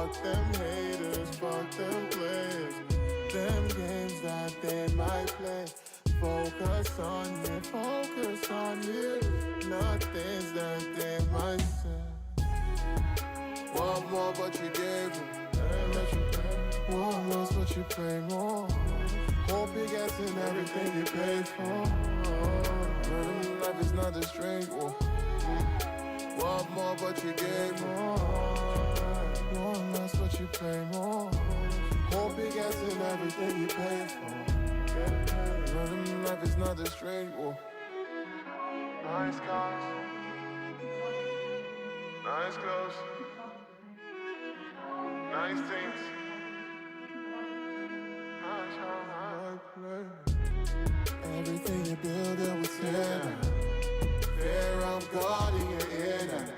Fuck them haters, fuck them players. Them games that they might play. Focus on you. Not things that they might say. Want more, but you gave them. Want less, but you pay more. Hope you get in everything you pay for. Life is not a strange war. Want more, but you gave more. Want less, but you pay more. Hope you get in everything you pay for. Life is not a strange war. Nice cars, nice clothes, nice things. Nice how I play. Everything you build, it was here. Fear I'm guarding your ear now.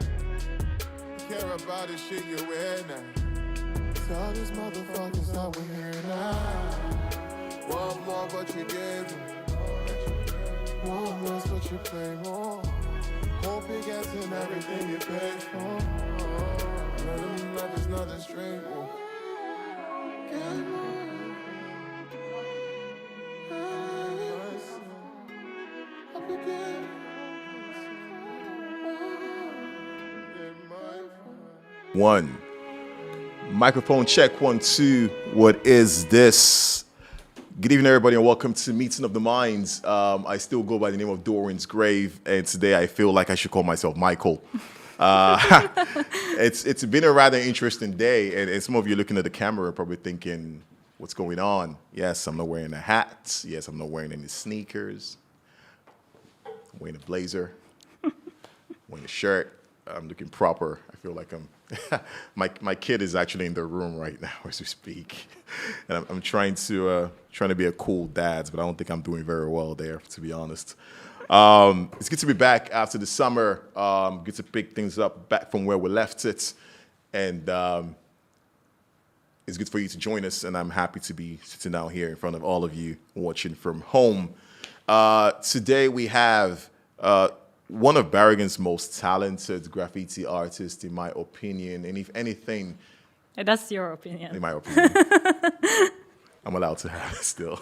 Care about the shit you wear now. Tell these motherfuckers that we're here now. Want more, but you gave them. Want less, but you pay more. Hope you get in everything you pay for. Life is not a strange war. One. Microphone check, 1, 2. What is this? Good evening, everybody, and welcome to Meeting of the Minds. I still go by the name of Doyenne's Grave, and today I feel like I should call myself Michal. It's been a rather interesting day, and some of you looking at the camera are probably thinking, what's going on? Yes, I'm not wearing a hat. Yes, I'm not wearing any sneakers. I'm wearing a blazer. I'm wearing a shirt. I'm looking proper. I feel like I'm... my kid is actually in the room right now as we speak, and I'm trying to be a cool dad, but I don't think I'm doing very well there, to be honest. It's good to be back after the summer. Good to pick things up back from where we left it, and it's good for you to join us. And I'm happy to be sitting down here in front of all of you watching from home. Today we have one of Bergen's most talented graffiti artists, in my opinion, and if anything... That's your opinion. In my opinion. I'm allowed to have it still.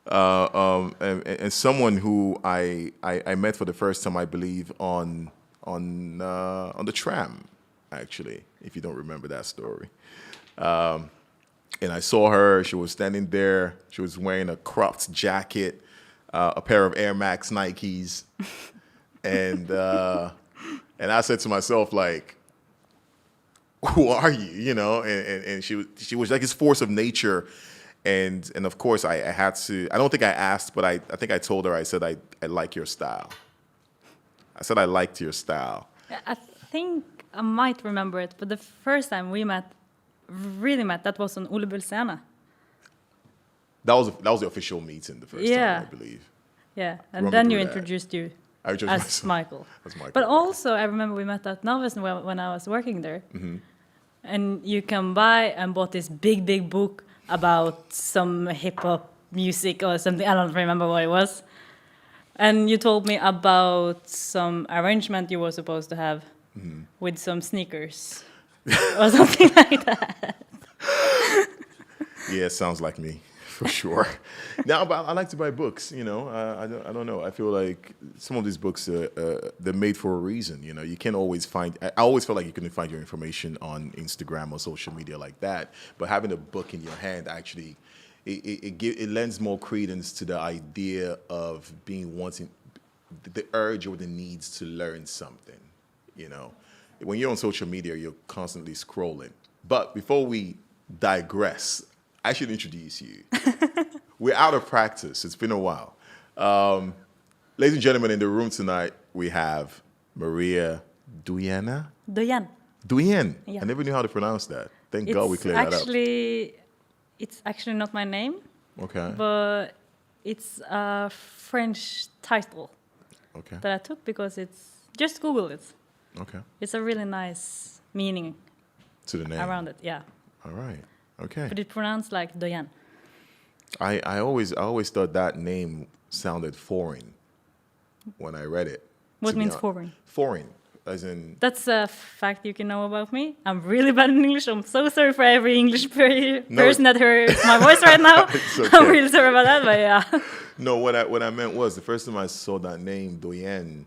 And someone who I met for the first time, I believe, on the tram, actually, if you don't remember that story. And I saw her. She was standing there. She was wearing a cropped jacket, a pair of Air Max Nikes, and I said to myself, like, who are you? You know, and she was like this force of nature, and of course I had to. I don't think I asked, but I think I told her. I said I like your style. I said I liked your style. I think I might remember it, but the first time we really met, that was on Ulebull Scene. That was the official meeting the first time, I believe. Yeah, and then you introduced you as Michal. But also, I remember we met at Novice when I was working there. Mm-hmm. And you come by and bought this big book about some hip-hop music or something. I don't remember what it was. And you told me about some arrangement you were supposed to have with some sneakers or something like that. Yeah, sounds like me. For sure. Now, but I like to buy books. You know, I don't know. I feel like some of these books they're made for a reason. You know, you can't always find. I always felt like you couldn't find your information on Instagram or social media like that. But having a book in your hand actually, it lends more credence to the idea of wanting the urge or the needs to learn something. You know, when you're on social media, you're constantly scrolling. But before we digress, I should introduce you. We're out of practice. It's been a while. Ladies and gentlemen, in the room tonight, we have Maria Doyenne. Doyenne. Yeah. I never knew how to pronounce that. Thank God we cleared that up. It's actually not my name. Okay. But it's a French title that I took because it's... Just Google it. Okay. It's a really nice meaning to the name around it, yeah. All right. Okay. But it's pronounced like Doyenne. I always thought that name sounded foreign when I read it. What means foreign? Foreign. As in... That's a fact you can know about me. I'm really bad in English. I'm so sorry for every English person that hears my voice right now. Okay. I'm really sorry about that, but yeah. No, what I meant was the first time I saw that name, Doyenne,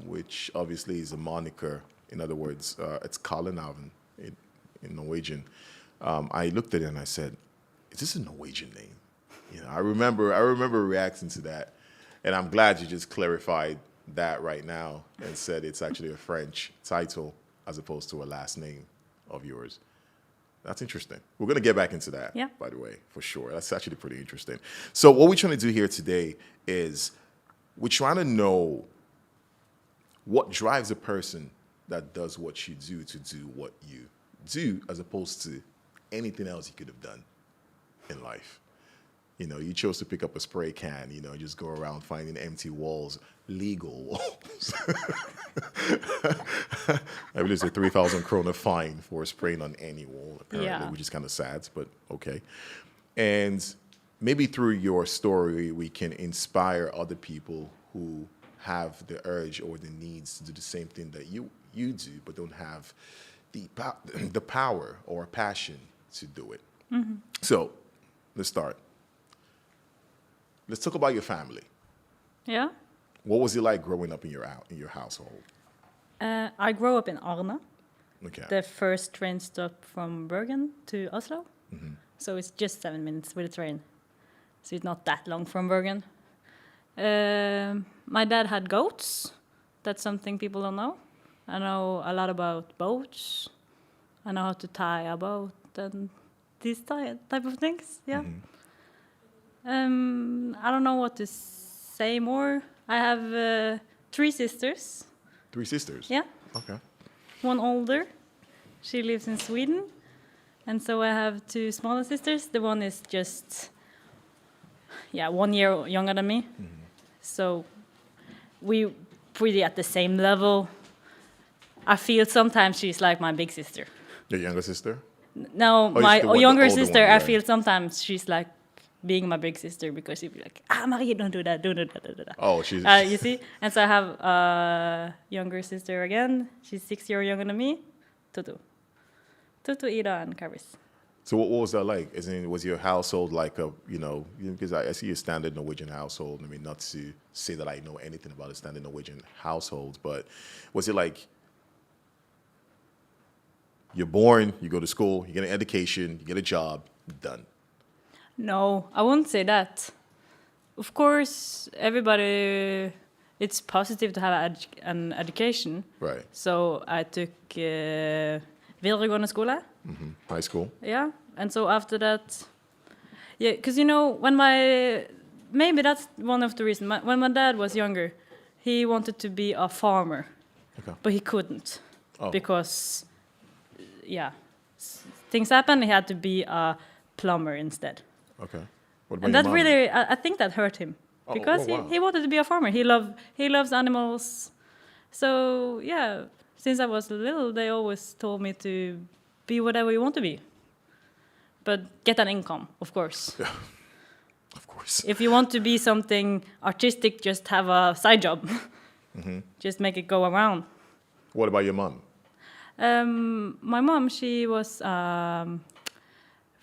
which obviously is a moniker. In other words, it's Kallenhaven in Norwegian. I looked at it and I said, "Is this a Norwegian name?" You know, I remember reacting to that, and I'm glad you just clarified that right now and said it's actually a French title as opposed to a last name of yours. That's interesting. We're going to get back into that, by the way, for sure. That's actually pretty interesting. So what we're trying to do here today is we're trying to know what drives a person that does what you do to do what you do as opposed to anything else you could have done in life. You know, you chose to pick up a spray can, you know, just go around finding empty walls, legal walls. I believe it's a 3,000 krona fine for spraying on any wall, apparently, which is kind of sad, but okay. And maybe through your story, we can inspire other people who have the urge or the needs to do the same thing that you do, but don't have the power or passion to do it. Mm-hmm. So let's start. Let's talk about your family. Yeah. What was it like growing up in your household? I grew up in Arna. Okay. The first train stop from Bergen to Oslo. Mm-hmm. So it's just 7 minutes with a train. So it's not that long from Bergen. My dad had goats. That's something people don't know. I know a lot about boats. I know how to tie a boat and these type of things. Yeah. Mm-hmm. I don't know what to say more. I have 3 sisters. 3 sisters? Yeah. Okay. One older. She lives in Sweden. And so I have 2 smaller sisters. The one is just, 1 year younger than me. Mm-hmm. So we pretty at the same level. I feel sometimes she's like my big sister. Your younger sister? No, my younger sister, I feel sometimes she's like being my big sister because she'd be like, Marie, don't do that, don't do that. Oh, she's... you see? And so I have a younger sister again. She's 6 years younger than me. Tutu, Ida, and Karis. So what was that like? Was your household like a, because I see a standard Norwegian household. I mean, not to say that I know anything about a standard Norwegian household, but was it like you're born, you go to school, you get an education, you get a job, done? No, I wouldn't say that. Of course, everybody, it's positive to have an education. Right. So I took videregående skole. Mm-hmm. High school. Yeah, and so after that, because maybe that's one of the reasons. When my dad was younger, he wanted to be a farmer, but he couldn't because, things happened. He had to be a plumber instead. Okay. What about and that really, I think that hurt him because he wanted to be a farmer. He loves animals. So since I was little, they always told me to be whatever you want to be, but get an income, of course. Yeah, of course. If you want to be something artistic, just have a side job. Mm-hmm. Just make it go around. What about your mom? My mom, she was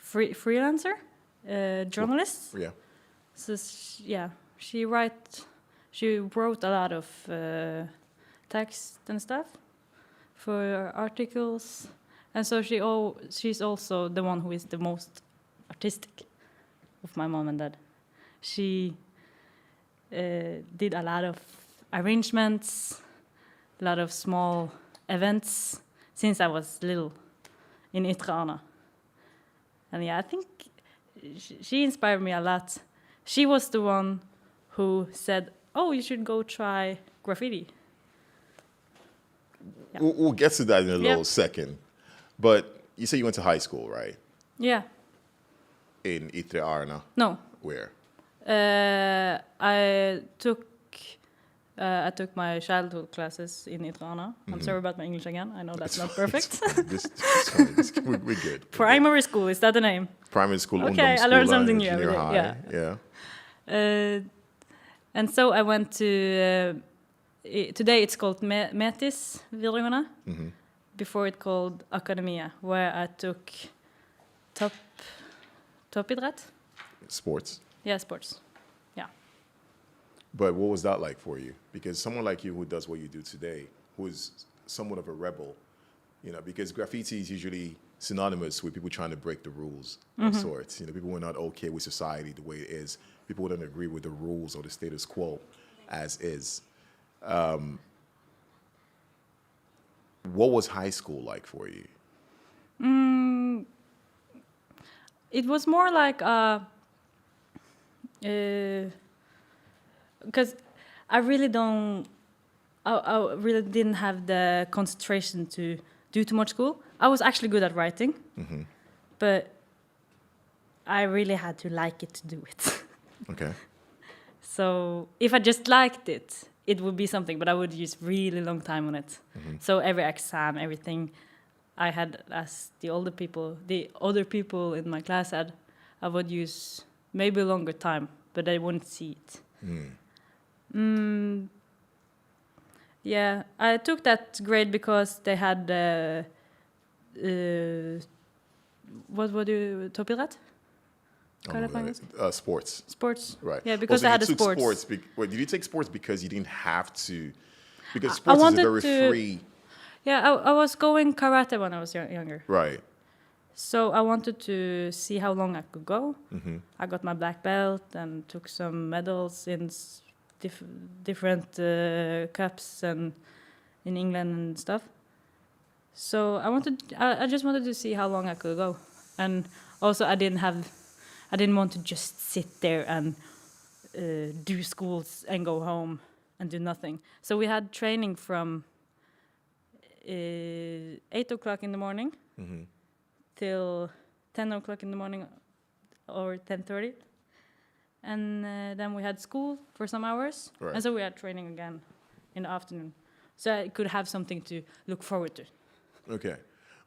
freelancer. Journalist. Yeah. So she wrote a lot of text and stuff for articles, and so she's also the one who is the most artistic of my mom and dad. She did a lot of arrangements, a lot of small events since I was little in Ytre Arna. And I think she inspired me a lot. She was the one who said, you should go try graffiti. Yeah. We'll get to that in a little second. But you say you went to high school, right? Yeah. In Ytre Arna? No. Where? I took my childhood classes in Ytre Arna. Mm-hmm. I'm sorry about my English again. I know that's not perfect. We're good. Primary school, is that the name? Primary school. Okay, I learned something new every day. Yeah. And so I went to today it's called Metis videregående. Before it called Akademia, where I took toppidrett. Sports. Yeah, sports. Yeah. But what was that like for you? Because someone like you who does what you do today, who is somewhat of a rebel, you know, because graffiti is usually synonymous with people trying to break the rules of sorts. You know, people who are not okay with society the way it is. People who don't agree with the rules or the status quo as is. What was high school like for you? It was more like because I really didn't have the concentration to do too much school. I was actually good at writing, but I really had to like it to do it. Okay. So if I just liked it, it would be something, but I would use really long time on it. So every exam, everything I had, as the other people in my class had, I would use maybe longer time, but they wouldn't see it. Yeah, I took that grade because they had what would you toppidrett? Sports. Sports. Right. Yeah, because I had you a took sports. Wait, did you take sports because you didn't have to? Because sports is a very free. Yeah, I was going karate when I was younger. Right. So I wanted to see how long I could go. I got my black belt and took some medals in different cups and in England and stuff. So I just wanted to see how long I could go, and also I didn't want to just sit there and do schools and go home and do nothing. So we had training from 8 o'clock in the morning till 10 o'clock in the morning or 10:30. And then we had school for some hours. Right. And so we had training again in the afternoon. So I could have something to look forward to. Okay.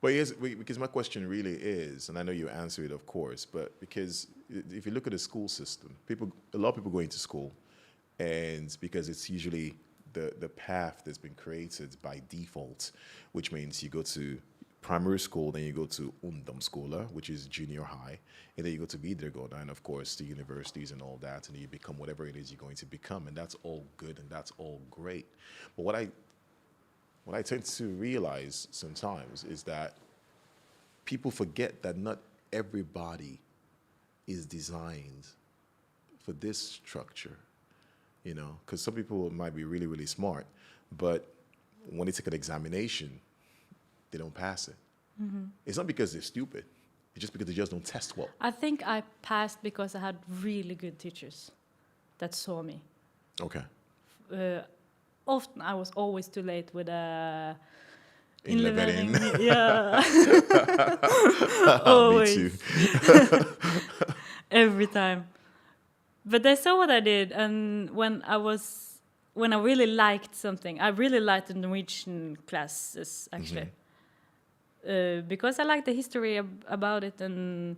But because my question really is, and I know you answer it, of course, but because if you look at the school system, a lot of people go into school, and because it's usually the path that's been created by default, which means you go to primary school, then you go to ungdomsskola, which is junior high, and then you go to videregående, and of course the universities and all that, and you become whatever it is you're going to become, and that's all good and that's all great. But what I tend to realize sometimes is that people forget that not everybody is designed for this structure, you know, because some people might be really, really smart, but when they take an examination, they don't pass it. It's not because they're stupid. It's just because they just don't test well. I think I passed because I had really good teachers that saw me. Okay. Often I was always too late with a inlevering. Yeah. Always. Me too. Every time. But they saw what I did, and when I really liked something, I really liked the Norwegian classes actually. Because I like the history about it, and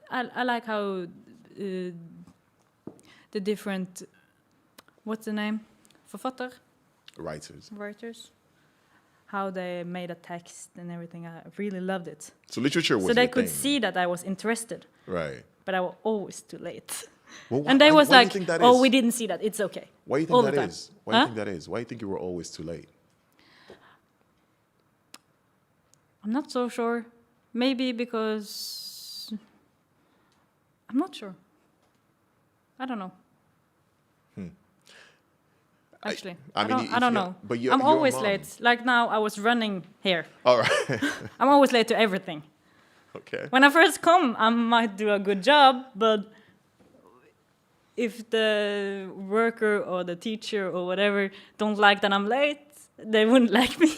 I like how the different, what's the name? Forfatter? Writers. How they made a text and everything. I really loved it. So literature was so they your could thing. see that I was interested. Right. But I was always too late. Well, and they was why like, do you think that oh, is? we didn't see that. It's okay. Why do you think that is? Why do you think that is? Why do you think you were always too late? I'm not so sure. Maybe because I'm not sure. I don't know. Actually, I don't know. But I'm always late. Like now, I was running here. All right. I'm always late to everything. Okay. When I first come, I might do a good job, but if the worker or the teacher or whatever don't like that I'm late, they wouldn't like me.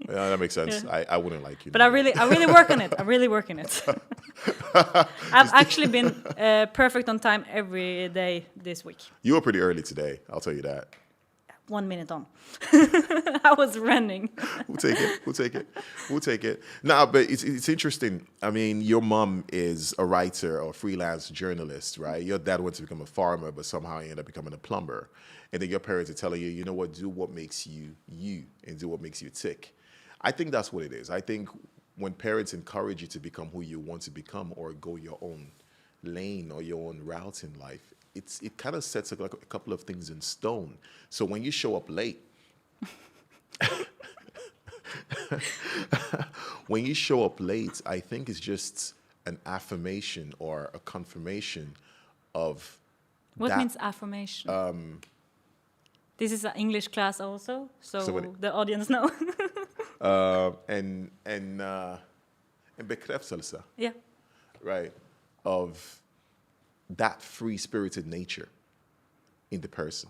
Yeah, that makes sense. Yeah. I wouldn't like you. But I really work on it. I really work on it. I've actually been perfect on time every day this week. You were pretty early today, I'll tell you that. 1 minute on. I was running. We'll take it. No, but it's interesting. I mean, your mom is a writer or freelance journalist, right? Your dad wants to become a farmer, but somehow he ended up becoming a plumber. And then your parents are telling you, you know what, do what makes you you and do what makes you tick. I think that's what it is. I think when parents encourage you to become who you want to become or go your own lane or your own route in life, it kind of sets like a couple of things in stone. So when you show up late, when you show up late, I think it's just an affirmation or a confirmation of what means affirmation? This is an English class also, so the audience know. and bekräftelse. Yeah. Right. Of that free-spirited nature in the person.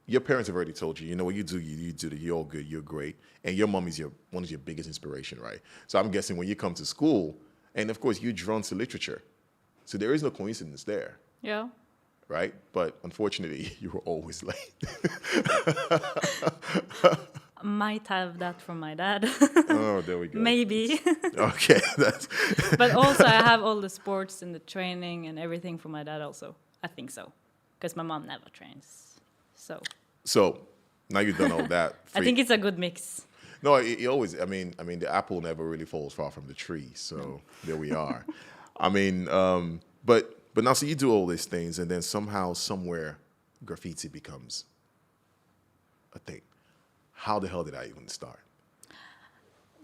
Your parents have already told you, you know what, you do that, you're all good, you're great. And your mom is one of your biggest inspiration, right? So I'm guessing when you come to school, and of course you're drawn to literature. So there is no coincidence there. Yeah. Right? But unfortunately, you were always late. Might have that from my dad. Oh, there we go. Maybe. Okay. But also I have all the sports and the training and everything from my dad also. I think so. Because my mom never trains. So now you've done all that. I think it's a good mix. No, it always, I mean, the apple never really falls far from the tree. So there we are. I mean, but now, so you do all these things and then somehow, somewhere, graffiti becomes a thing. How the hell did I even start?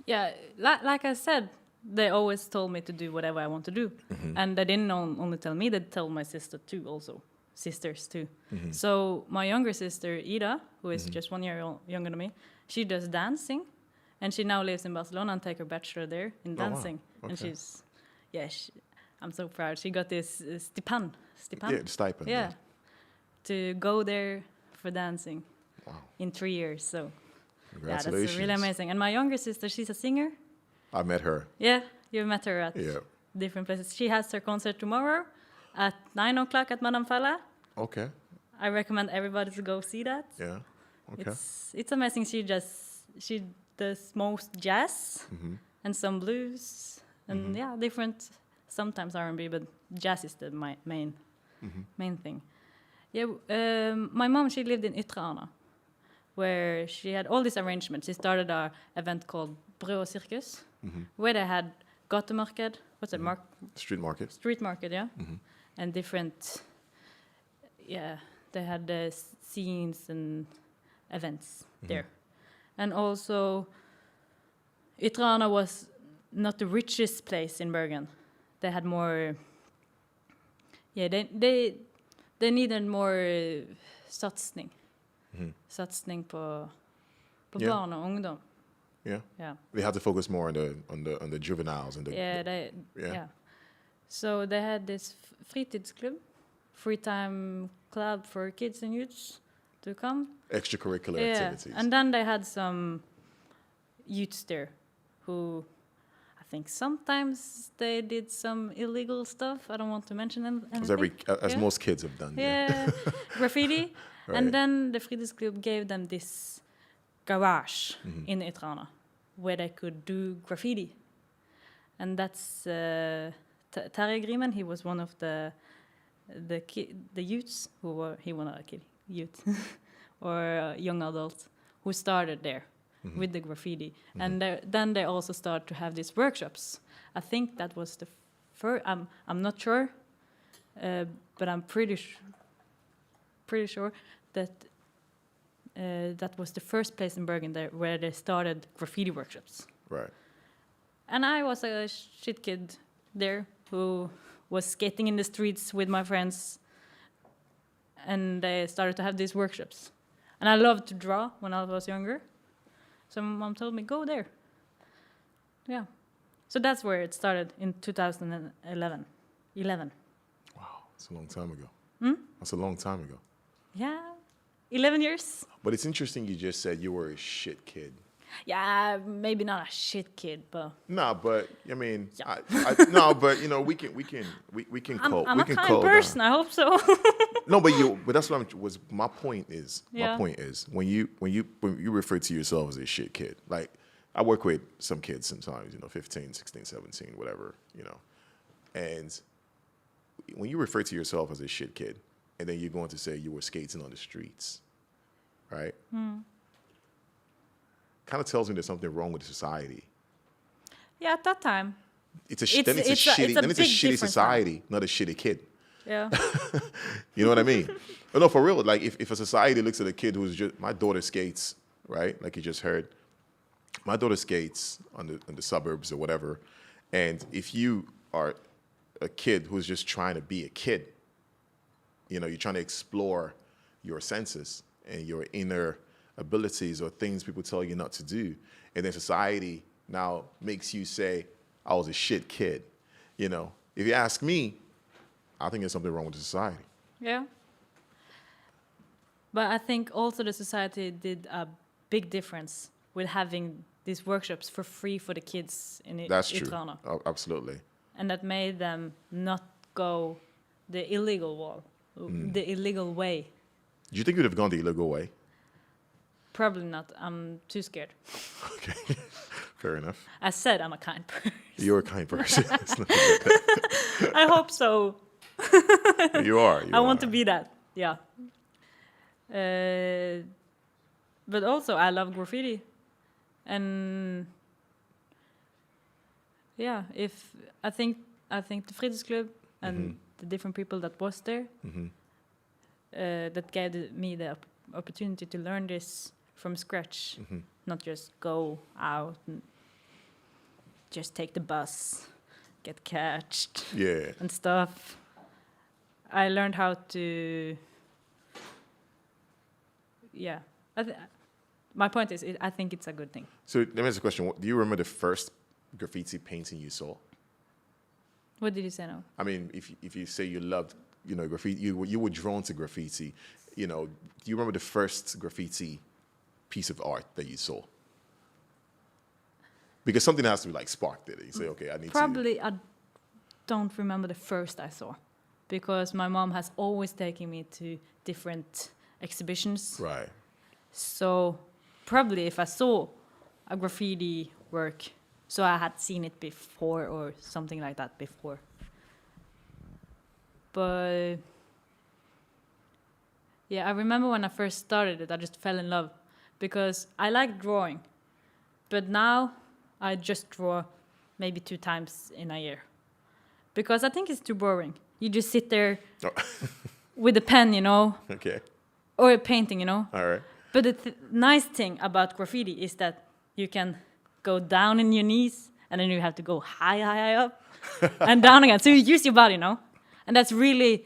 Yeah, like I said, they always told me to do whatever I want to do. Mm-hmm. And they didn't only tell me, they told my sister too also. Sisters too. Mm-hmm. So my younger sister, Ida, who is just 1 year younger than me, she does dancing. And she now lives in Barcelona and take her bachelor there in dancing. Wow. Okay. And she's, I'm so proud. She got this stipend. Yeah, stipend. Yeah. To go there for dancing. Wow. In 3 years, so congratulations. Yeah, that's really amazing. And my younger sister, she's a singer. I met her. Yeah, you met her at different places. She has her concert tomorrow at 9 o'clock at Madame Falla. Okay. I recommend everybody to go see that. Yeah. Okay. It's amazing. She does most jazz and some blues and different. Sometimes R&B, but jazz is the main thing. Yeah. My mom, she lived in Ytre, where she had all these arrangements. She started an event called Brød og Cirkus, where they had gatemarked, what's it, Street market. Street market, yeah. And different, they had the scenes and events there. And also, Ytre was not the richest place in Bergen. They had more, they needed more satsning. Satsning på barn og ungdom. Yeah. They had to focus more on the juveniles and the So they had this fritidsklubb, free time club for kids and youths to come. Extracurricular activities. And then they had some youths there who I think sometimes they did some illegal stuff. I don't want to mention anything. As most kids have done. Yeah. Graffiti. Right. And then the Fritidsklubb gave them this garage in Ytre where they could do graffiti. And that's Terje Grimen. He was one of the youths who were, he was not a kid, youth or young adults who started there with the graffiti. And then they also started to have these workshops. I think that was the first, I'm not sure, but I'm pretty sure that that was the first place in Bergen where they started graffiti workshops. Right. And I was a shit kid there who was skating in the streets with my friends, and they started to have these workshops. And I loved to draw when I was younger, so my mom told me, go there. Yeah. So that's where it started in 2011. Wow, that's a long time ago. That's a long time ago. Yeah, 11 years. But it's interesting you just said you were a shit kid. Yeah, maybe not a shit kid, but No, but I mean, yeah. no, but you know, we can cope. I'm we a can kind cope person. down. I hope so. No, but that's what my point is. Yeah. My point is when you refer to yourself as a shit kid, like I work with some kids sometimes, you know, 15, 16, 17, whatever, you know, and when you refer to yourself as a shit kid, and then you're going to say you were skating on the streets, right? Kind of tells me there's something wrong with society. Yeah, at that time. It's a shitty society, not a shitty kid. Yeah. You know what I mean? But no, for real, like if a society looks at a kid who's just, my daughter skates, right? Like you just heard, my daughter skates on the suburbs or whatever. And if you are a kid who's just trying to be a kid, you know, you're trying to explore your senses and your inner abilities or things people tell you not to do. And then society now makes you say, I was a shit kid. You know, if you ask me, I think there's something wrong with the society. Yeah. But I think also the society did a big difference with having these workshops for free for the kids in That's true. Ghana. Oh, absolutely. And that made them not go the illegal the illegal way. Do you think you'd have gone the illegal way? Probably not. I'm too scared. Okay, fair enough. I said I'm a kind person. You're a kind person. I hope so. You are. I want to be that. Yeah. But also, I love graffiti, and yeah, if I think the Fridays and the different people that was there, that gave me the opportunity to learn this from scratch, not just go out and just take the bus, get catched, and stuff. I learned how to, my point is, I think it's a good thing. So let me ask you a question. Do you remember the first graffiti painting you saw? What did you say now? I mean, if you say you loved, you know, graffiti, you were drawn to graffiti, you know, do you remember the first graffiti piece of art that you saw? Because something has to be like sparked it. You say, okay, I need Probably I don't remember the first I saw, because my mom has always taken me to different exhibitions. Right. So probably if I saw a graffiti work, so I had seen it before or something like that before. But yeah, I remember when I first started it, I just fell in love because I like drawing. But now I just draw maybe 2 times in a year because I think it's too boring. You just sit there with a pen, you know, or a painting, you know. All right. But the nice thing about graffiti is that you can go down in your knees and then you have to go high up and down again. So you use your body, you know, and that's a really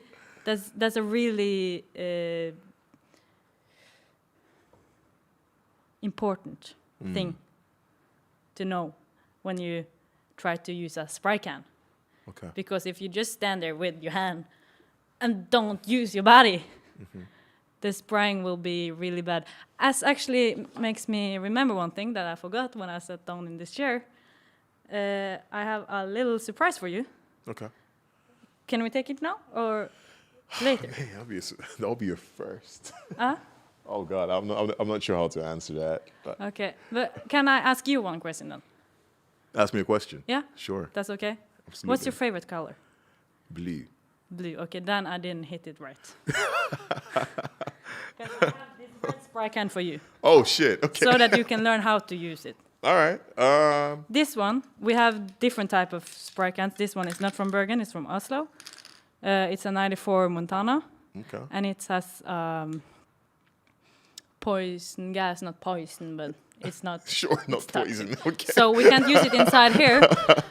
important thing to know when you try to use a spray can. Okay. Because if you just stand there with your hand and don't use your body, the spraying will be really bad. As actually makes me remember one thing that I forgot when I sat down in this chair. I have a little surprise for you. Okay. Can we take it now or later? Man, that'll be your first. Oh God, I'm not sure how to answer that. But. Okay, but can I ask you one question then? Ask me a question. Yeah? Sure. That's okay? Absolutely. What's your favorite color? Blue. Blue. Okay, then I didn't hit it right. Because I have this red spray can for you. Oh shit! Okay. So that you can learn how to use it. All right. This one, we have different type of spray cans. This one is not from Bergen, it's from Oslo. It's a 94 Montana. Okay. And it has poison gas, not poison, but it's not. Sure, not poison. Okay. So we can't use it inside here.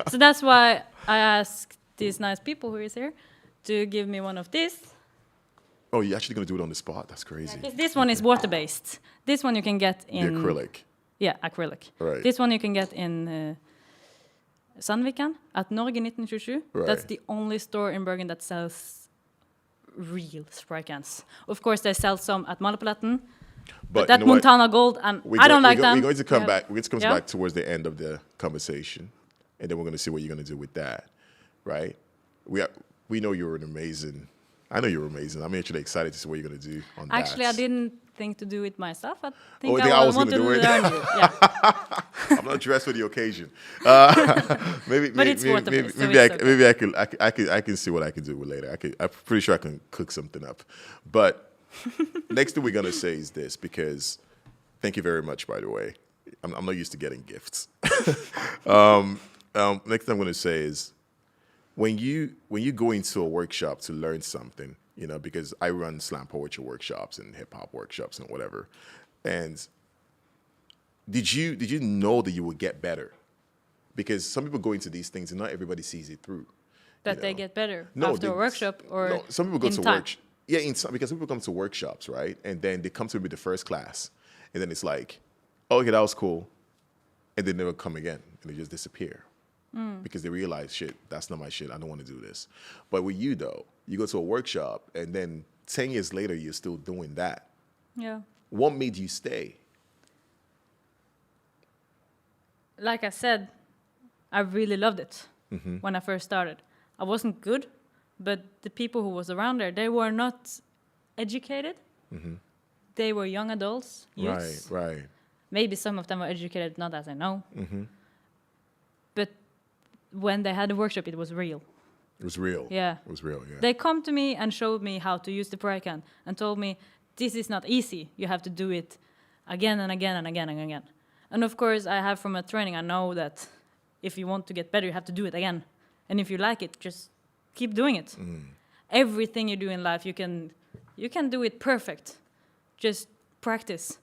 So that's why I asked these nice people who is here to give me one of these. Oh, you're actually going to do it on the spot? That's crazy. Yeah, this one is water-based. This one you can get in... The acrylic. Yeah, acrylic. Right. This one you can get in Sandviken at Norge 1927. Right. That's the only store in Bergen that sells real spray cans. Of course, they sell some at Malepaletten. But that Montana Gold, and I don't like them. We're going to come back. We're going to come back towards the end of the conversation, and then we're going to see what you're going to do with that, right? We know you're an amazing. I know you're amazing. I'm actually excited to see what you're going to do on that. Actually, I didn't think to do it myself. I think I wanted to learn you. Yeah. I'm not dressed for the occasion. Maybe I can see what I can do with later. I'm pretty sure I can cook something up. But next thing we're going to say is this, because thank you very much, by the way. I'm not used to getting gifts. Next thing I'm going to say is, when you go into a workshop to learn something, you know, because I run slam poetry workshops and hip hop workshops and whatever, and did you know that you would get better? Because some people go into these things and not everybody sees it through. That they get better after a workshop, or some people go to work. Yeah, because people come to workshops, right, and then they come to me the first class, and then it's like, oh, okay, that was cool, and they never come again, and they just disappear. Because they realize, shit, that's not my shit. I don't want to do this. But with you, though, you go to a workshop, and then 10 years later, you're still doing that. Yeah. What made you stay? Like I said, I really loved it when I first started. I wasn't good, but the people who was around there, they were not educated. They were young adults, youths. Right. Maybe some of them were educated, not as I know. But when they had the workshop, it was real. It was real. Yeah. It was real, yeah. They come to me and showed me how to use the prayer can and told me, this is not easy. You have to do it again and again and again and again. And of course, I have from a training, I know that if you want to get better, you have to do it again. And if you like it, just keep doing it. Everything you do in life, you can do it perfect. Just practice.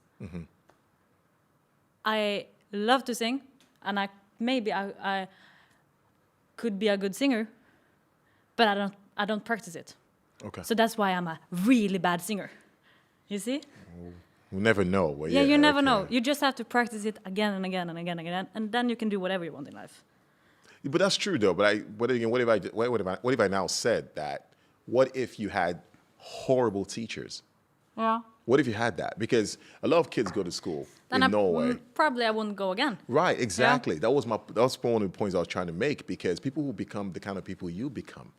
I love to sing, and I could be a good singer, but I don't practice it. Okay. So that's why I'm a really bad singer. You see? You never know. Well, you never know. You just have to practice it again and again and again and again, and then you can do whatever you want in life. But that's true, though. But what if I now said that? What if you had horrible teachers? Yeah. What if you had that? Because a lot of kids go to school in Norway. Probably I wouldn't go again. Right, exactly. Yeah. That was one of the points I was trying to make, because people who become the kind of people you become,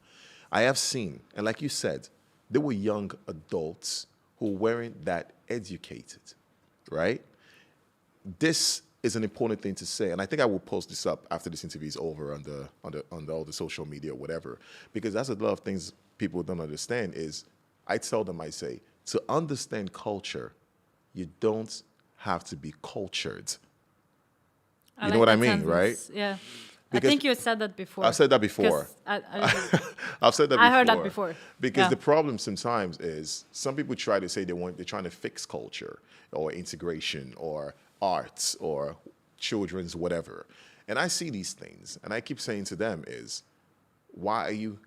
I have seen, and like you said, there were young adults who weren't that educated, right? This is an important thing to say, and I think I will post this up after this interview is over on all the social media or whatever, because that's a lot of things people don't understand. Is I tell them, I say, to understand culture, you don't have to be cultured. You know what I mean, right? Yeah. Because I think you said that before. I've said that before. I've said that before. I heard that before. Because the problem sometimes is some people try to say they're trying to fix culture or integration or arts or children's whatever. And I see these things, and I keep saying to them is, why are you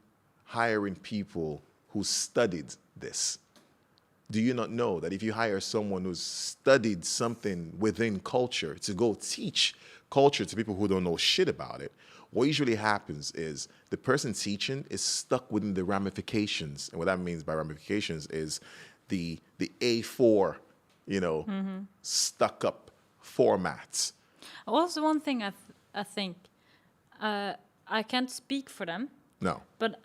hiring people who studied this? Do you not know that if you hire someone who's studied something within culture to go teach culture to people who don't know shit about it, what usually happens is the person teaching is stuck within the ramifications. And what that means by ramifications is the A4, stuck up formats. Also, one thing I think, I can't speak for them. No. But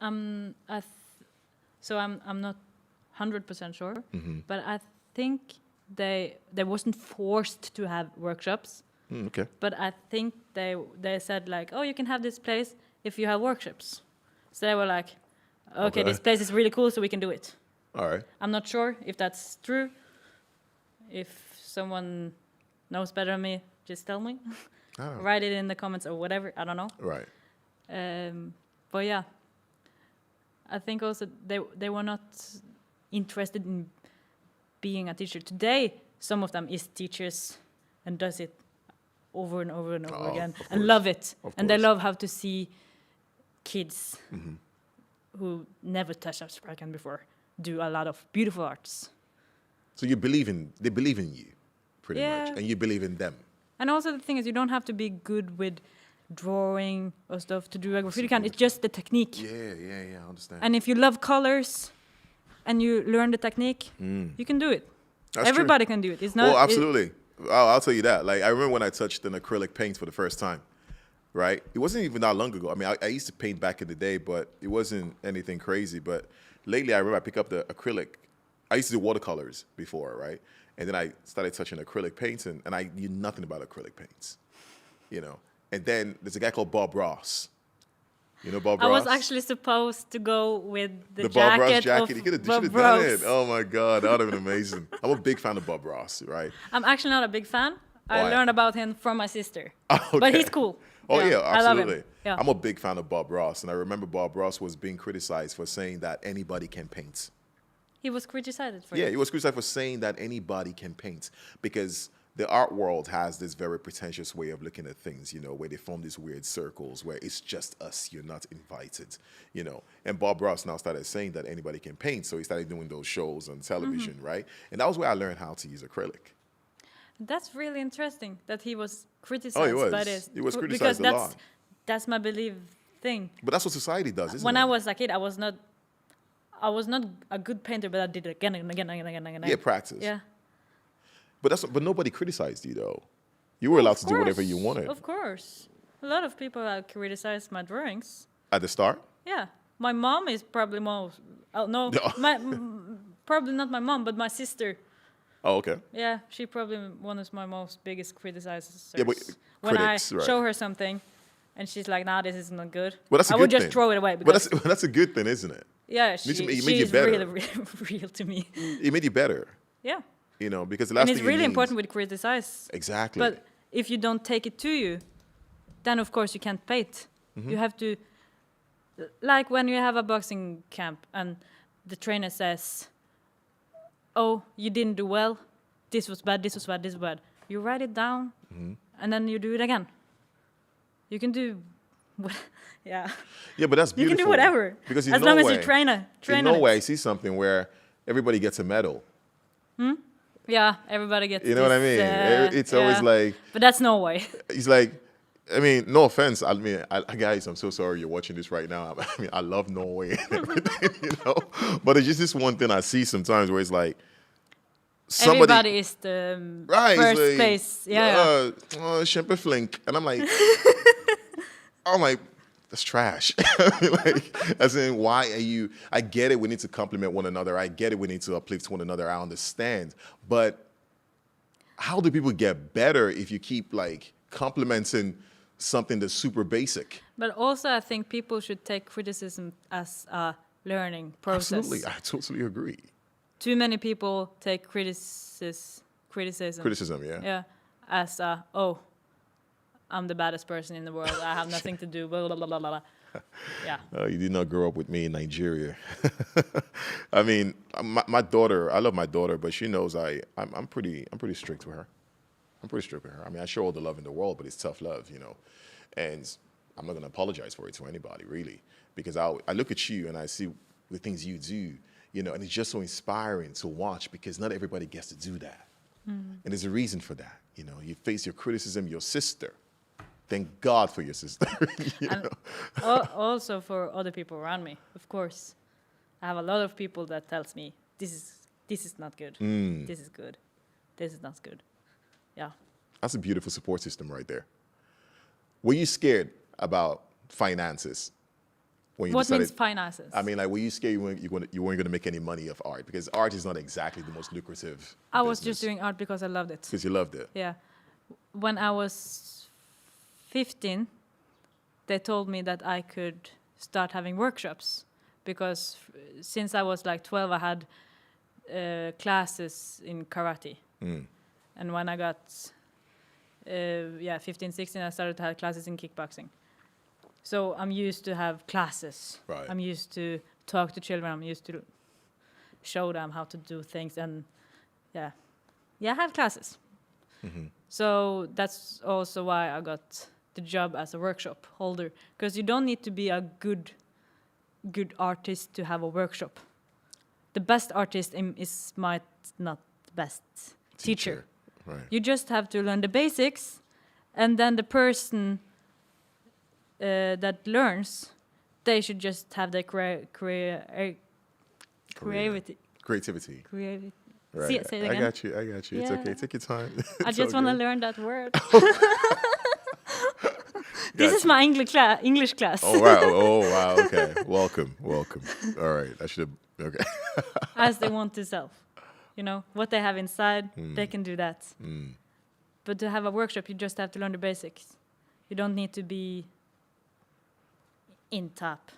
so I'm not 100% sure, but I think they wasn't forced to have workshops. Okay. But I think they said like, oh, you can have this place if you have workshops. So they were like, okay, this place is really cool, so we can do it. All right. I'm not sure if that's true. If someone knows better than me, just tell me. Write it in the comments or whatever. I don't know. Right. But yeah, I think also they were not interested in being a teacher. Today, some of them is teachers and does it over and over and over again and love it. And they love how to see kids who never touched a spray can before do a lot of beautiful arts. So they believe in you, pretty much, and you believe in them. And also the thing is, you don't have to be good with drawing or stuff to do a graffiti can. It's just the technique. Yeah, I understand. And if you love colors and you learn the technique, you can do it. Everybody can do it. It's not. Well, absolutely. I'll tell you that. Like, I remember when I touched an acrylic paint for the first time, right? It wasn't even that long ago. I mean, I used to paint back in the day, but it wasn't anything crazy. But lately, I remember I picked up the acrylic. I used to do watercolors before, right? And then I started touching acrylic paints, and I knew nothing about acrylic paints, you know. And then there's a guy called Bob Ross. You know Bob Ross? I was actually supposed to go with the Bob Ross jacket. jacket. You could have done it. Oh my God, that would have been amazing. I'm a big fan of Bob Ross, right? I'm actually not a big fan. I learned about him from my sister. Okay. But he's cool. Oh yeah, absolutely. I love him. Yeah. I'm a big fan of Bob Ross, and I remember Bob Ross was being criticized for saying that anybody can paint. He was criticized for he was criticized for saying that anybody can paint because the art world has this very pretentious way of looking at things, you know, where they form these weird circles where it's just us, you're not invited, you know. And Bob Ross now started saying that anybody can paint, so he started doing those shows on television, right? And that was where I learned how to use acrylic. That's really interesting that he was criticized by this. He was criticized a lot. That's my belief thing. But that's what society does, isn't it? When I was a kid, I was not a good painter, but I did it again and again and again and again. Yeah, practice. Yeah. But nobody criticized you though. You were allowed to do whatever you wanted. Of course. A lot of people have criticized my drawings. At the start? Yeah. My mom is probably most... Oh, no. Probably not my mom, but my sister. Oh, okay. Yeah, she probably one of my most biggest criticizers. Yeah, but when critics, I show her something, and she's like, "Nah, this is not good." Well, that's a I good would just thing. throw it away. But that's a good thing, isn't it? Yeah, made you she's better. really real to me. It made you better. Yeah. You know, because the last And thing it's you really need- important with criticize. Exactly. But if you don't take it to you, then of course you can't paint. Mm-hmm. You have to, like when you have a boxing camp and the trainer says, "Oh, you didn't do well. This was bad. This was bad. This was bad." You write it down, and then you do it again. You can do, yeah. Yeah, but that's beautiful. You can do whatever, because as long as you train in on Norway, it. I see something where everybody gets a medal. Yeah, everybody gets. You know what I mean? It's always like. But that's Norway. It's like, I mean, no offense. I mean, guys, I'm so sorry you're watching this right now. I mean, I love Norway and everything, you know. But it's just this one thing I see sometimes where it's like, Everybody is the first like, place. Yeah. Kjempeflink. And I'm like, that's trash. Like, as in, why are you? I get it. We need to compliment one another. I get it. We need to uplift one another. I understand. But how do people get better if you keep like complimenting something that's super basic? But also, I think people should take criticism as a learning process. Absolutely. I totally agree. Too many people take criticism. Criticism, yeah. Yeah, as I'm the baddest person in the world. I have nothing to do. Blah blah blah blah blah. Yeah. You did not grow up with me in Nigeria. I mean, my daughter. I love my daughter, but she knows I'm pretty strict with her. I'm pretty strict with her. I mean, I show all the love in the world, but it's tough love, you know. And I'm not going to apologize for it to anybody, really, because I look at you and I see the things you do, you know, and it's just so inspiring to watch because not everybody gets to do that. And there's a reason for that. You know, you face your criticism, your sister. Thank God for your sister. You know? Also for other people around me, of course. I have a lot of people that tells me this is not good. This is good. This is not good. Yeah. That's a beautiful support system right there. Were you scared about finances? When you What decided, means finances? I mean, like, were you scared you weren't going to make any money off art? Because art is not exactly the most lucrative I was just doing art because I loved it. Because you loved it. Yeah. When I was 15, they told me that I could start having workshops because since I was like 12, I had classes in karate. And when I got 15, 16, I started to have classes in kickboxing. So I'm used to have classes. Right. I'm used to talk to children. I'm used to show them how to do things. And I have classes. So that's also why I got the job as a workshop holder. Because you don't need to be a good artist to have a workshop. The best artist might not the best teacher. Right. You just have to learn the basics, and then the person that learns, they should just have their creativity. Creativity. Right. Say it again. I got you. It's Yeah. okay. Take your time. I It's just all want to good. learn that word. This is my English class. Oh, wow. Oh, wow. Okay. Welcome. All right. I should have. Okay. As they want to self. You know, what they have inside, they can do that. But to have a workshop, you just have to learn the basics. You don't need to be in top,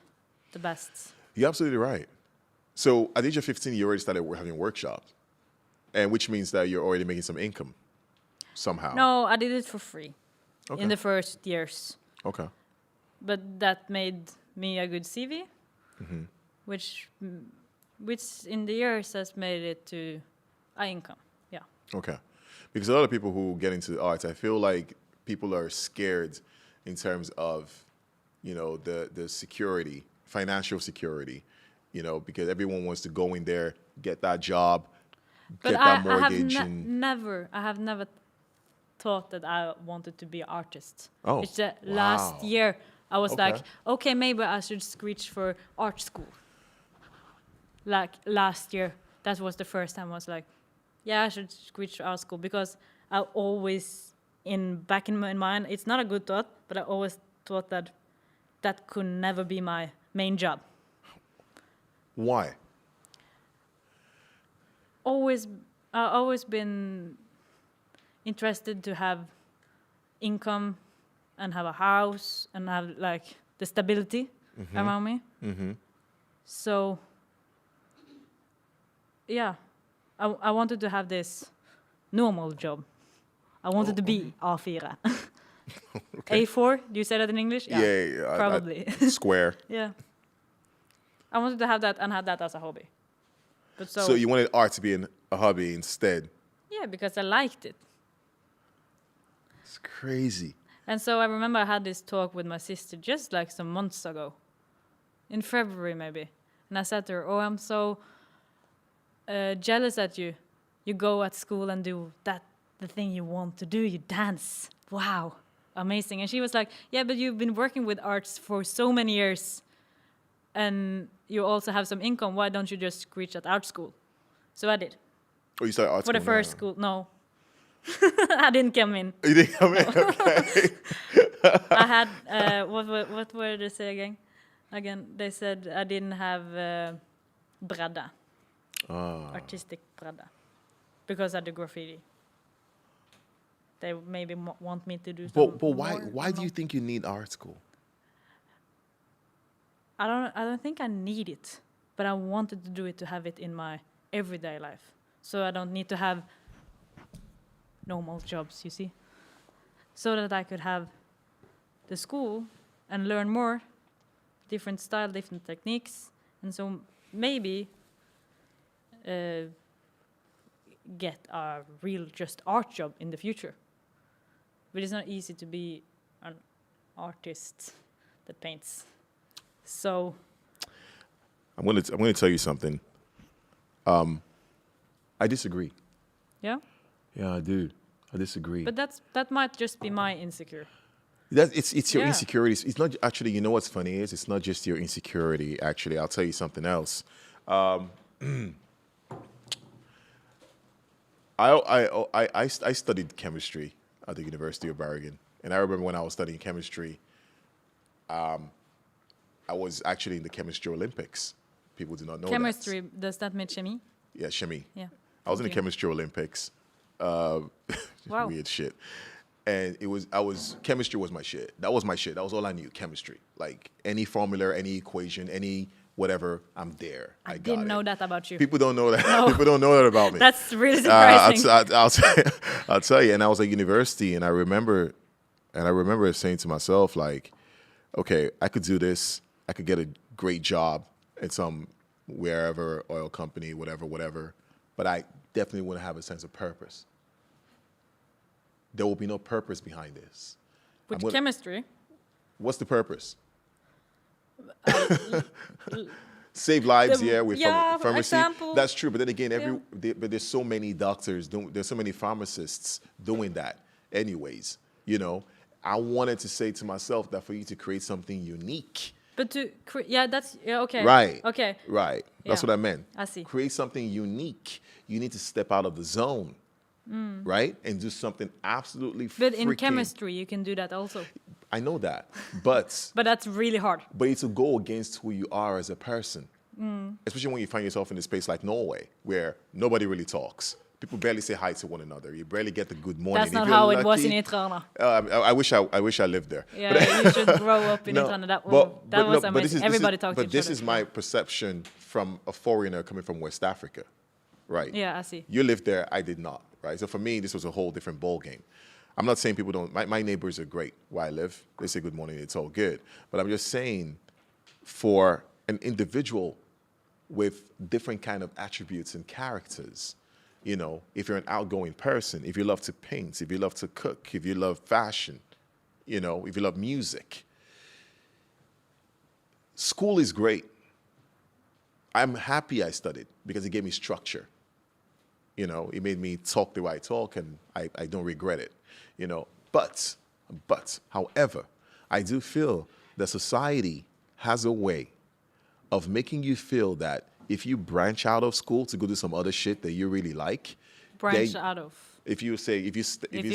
the best. You're absolutely right. So at the age of 15, you already started having workshops, and which means that you're already making some income somehow. No, I did it for free Okay. in the first years. Okay. But that made me a good CV, which in the years has made it to a income. Yeah. Okay. Because a lot of people who get into the arts, I feel like people are scared in terms of, you know, the security, financial security, you know, because everyone wants to go in there, get that job, But get that I have mortgage. and I have never thought that I wanted to be an artist. Oh, It's the wow. last year I was Okay. like, okay, maybe I should screech for art school. Like last year, that was the first time I was like, yeah, I should screech for art school, because I always back in my mind, it's not a good thought, but I always thought that that could never be my main job. Why? I've always been interested to have income and have a house and have like the stability around me. So yeah, I wanted to have this normal job. I wanted to be A4. Okay. A4, do you say that in English? Yeah. Probably. Square. Yeah. I wanted to have that and have that as a hobby. But So you wanted art to be a hobby instead. yeah, because I liked it. It's crazy. And so I remember I had this talk with my sister just like some months ago, in February maybe. And I said to her, oh, I'm so jealous that you go at school and do the thing you want to do, you dance. Wow, amazing. And she was like, yeah, but you've been working with arts for so many years and you also have some income. Why don't you just screech at art school? So I did. Oh, you started art For school the first now. school, no. I didn't come in. You didn't come in? Okay. I had what were they say again? They said I didn't have bredda, artistic bredda, because I do graffiti. They maybe want me to do something. But why do you think you need art school? I don't think I need it, but I wanted to do it to have it in my everyday life, so I don't need to have normal jobs, you see, so that I could have the school and learn more, different style, different techniques, and so maybe get a real just art job in the future. But it's not easy to be an artist that paints. So I'm gonna tell you something. I disagree. yeah, Yeah, I do. I disagree. but that might just be my insecure. It's your Yeah. insecurities. It's not actually. You know what's funny is it's not just your insecurity. Actually, I'll tell you something else. I studied chemistry at the University of Oregon, and I remember when I was studying chemistry, I was actually in the chemistry Olympics. People do not know Chemistry, does that mean chemie? that. Yeah, chemie. Yeah. I was in the Thank you. chemistry Olympics. Wow. Weird shit. And chemistry was my shit. That was my shit. That was all I knew, chemistry. Like any formula, any equation, any whatever, I'm there. I got Didn't it. know that about you. People don't know that. No. People don't know that about me. That's really surprising. I'll tell you. And I was at university, and I remember saying to myself, like, okay, I could do this. I could get a great job at some wherever oil company, whatever. But I definitely wouldn't have a sense of purpose. There will be no purpose behind this. With chemistry, What's the purpose? Save lives, with for pharmacy. example. That's true, but then again, but there's so many doctors there's so many pharmacists doing that. Anyways, I wanted to say to myself that for you to create something unique, But okay. Right. Okay. Right. That's what I meant. I see. Create something unique. You need to step out of the zone, right? And do something absolutely But in chemistry, you can do that also. I know that, but... But that's really hard. But it's a go against who you are as a person. Especially when you find yourself in a space like Norway, where nobody really talks. People barely say hi to one another. You barely get the good morning. That's not how it was in Irrespective. I wish I lived there. Yeah, you should grow up in Irrespective. That was amazing. Everybody talked to each other. But this is my perception from a foreigner coming from West Africa, right? Yeah, I see. You lived there, I did not, right? So for me, this was a whole different ball game. I'm not saying people don't. My neighbors are great where I live. They say good morning, it's all good. But I'm just saying, for an individual with different kind of attributes and characters, you know, if you're an outgoing person, if you love to paint, if you love to cook, if you love fashion, you know, if you love music, school is great. I'm happy I studied because it gave me structure. You know, it made me talk the way I talk, and I don't regret it. You know, but, however, I do feel that society has a way of making you feel that if you branch out of school to go do some other shit that you really like, if you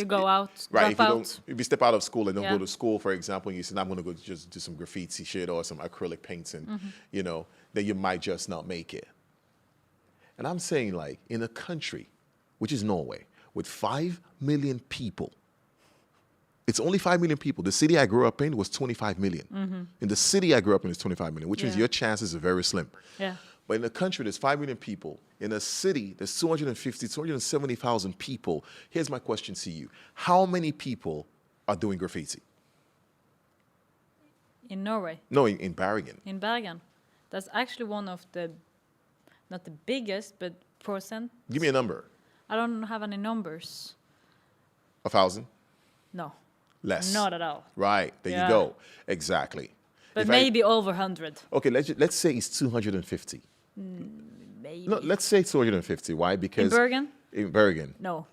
go out, right? If you step out of school and don't go to school, for example, and you say, I'm going to go just do some graffiti shit or some acrylic painting, you know, then you might just not make it. And I'm saying, like, in a country, which is Norway, with 5 million people, it's only 5 million people. The city I grew up in was 25 million. In the city I grew up in is 25 million, which means your chances are very slim. Yeah. But in a country, there's 5 million people. In a city, there's 270,000 people. Here's my question to you. How many people are doing graffiti? In Norway? No, in Bergen. In Bergen. That's actually one of the, not the biggest, but percent. Give me a number. I don't have any numbers. 1,000? No. Less. Not at all. Right. There you go. Exactly. But maybe over 100. Okay, let's say it's 250. Maybe. No, let's say 250. Why? Because... In Bergen? In Bergen. No.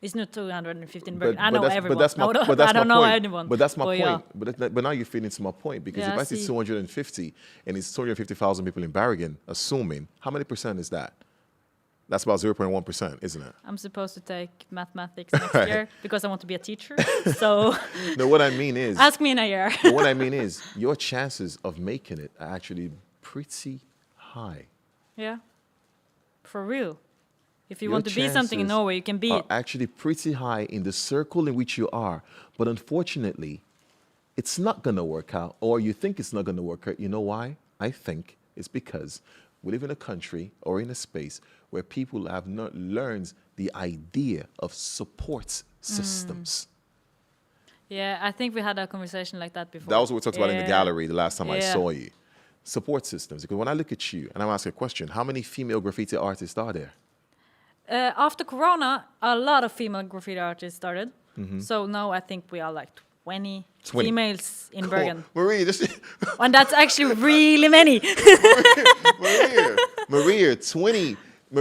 It's not 250 in Bergen. I know everyone. I don't know anyone. But that's my point. Yeah. But now you're feeding to my point. Because if I see 250 and it's 250,000 people in Bergen, assuming, how many percent is that? That's about 0.1%, isn't it? I'm supposed to take mathematics next year because I want to be a teacher. So no, what I mean is... Ask me in a year. What I mean is your chances of making it are actually pretty high. Yeah. For real. If you want to be something in Norway, you can be it. Actually pretty high in the circle in which you are. But unfortunately, it's not going to work out. Or you think it's not going to work out. You know why? I think it's because we live in a country or in a space where people have not learned the idea of support systems. Yeah, I think we had a conversation like that before. That was what we talked about in the gallery the last time I saw you. Support systems. Because when I look at you and I'm asking a question, how many female graffiti artists are there? After Corona, a lot of female graffiti artists started. So now I think we are like 20 females in Bergen. Maria, and that's actually really many. Maria, 20.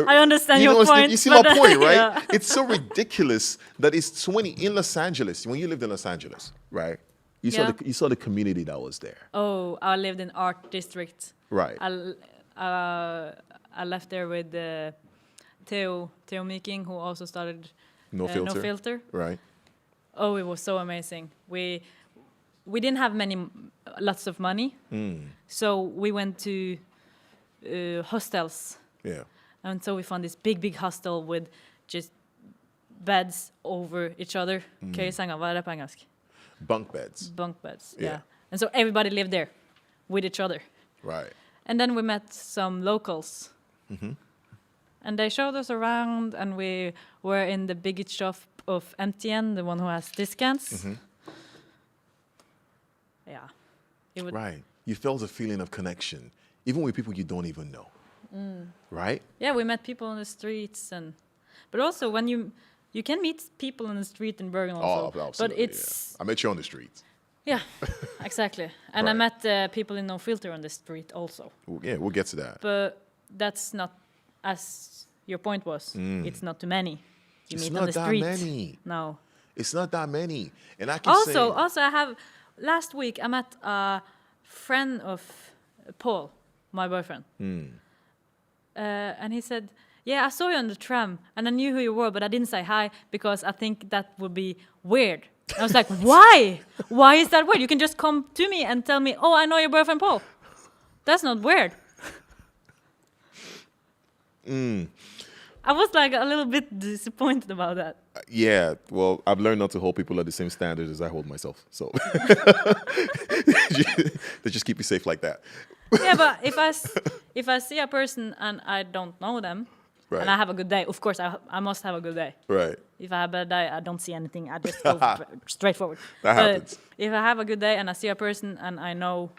I understand your point. You see my point, right? Yeah. It's so ridiculous that it's 20 in Los Angeles. When you lived in Los Angeles, right? You saw the community that was there. Oh, I lived in art district. Right. I left there with Theo Meeking, who also started No Filter. Right. Oh, it was so amazing. We didn't have lots of money, so we went to hostels. Yeah. And so we found this big hostel with just beds over each other. Hva det på engelsk? Bunk beds. Bunk beds, yeah. And so everybody lived there with each other. Right. And then we met some locals. And they showed us around, and we were in the biggest shop of MTN, the one who has discounts. Yeah. Right. You felt a feeling of connection, even with people you don't even know. Right? Yeah, we met people on the streets, but also when you can meet people on the street in Bergen also. Oh, absolutely. But it's I met you on the street. Yeah, exactly. And I met people in No Filter on the street also. Yeah, we'll get to that. But that's not, as your point was, it's not too many. You meet on the street. It's not that many. No. It's not that many. And I can Also, I have, last week I met a friend of Paul, my boyfriend. And he said, yeah, I saw you on the tram and I knew who you were, but I didn't say hi because I think that would be weird. I was like, why? Why is that weird? You can just come to me and tell me, oh, I know your boyfriend Paul. That's not weird. I was like a little bit disappointed about that. Yeah, well, I've learned not to hold people at the same standard as I hold myself. So they just keep you safe like that. Yeah, but if I see a person and I don't know them, right. and I have a good day, of course I must have a good day. Right. If I have a bad day, I don't see anything. I just go straight forward. That happens. If I have a good day and I see a person and I know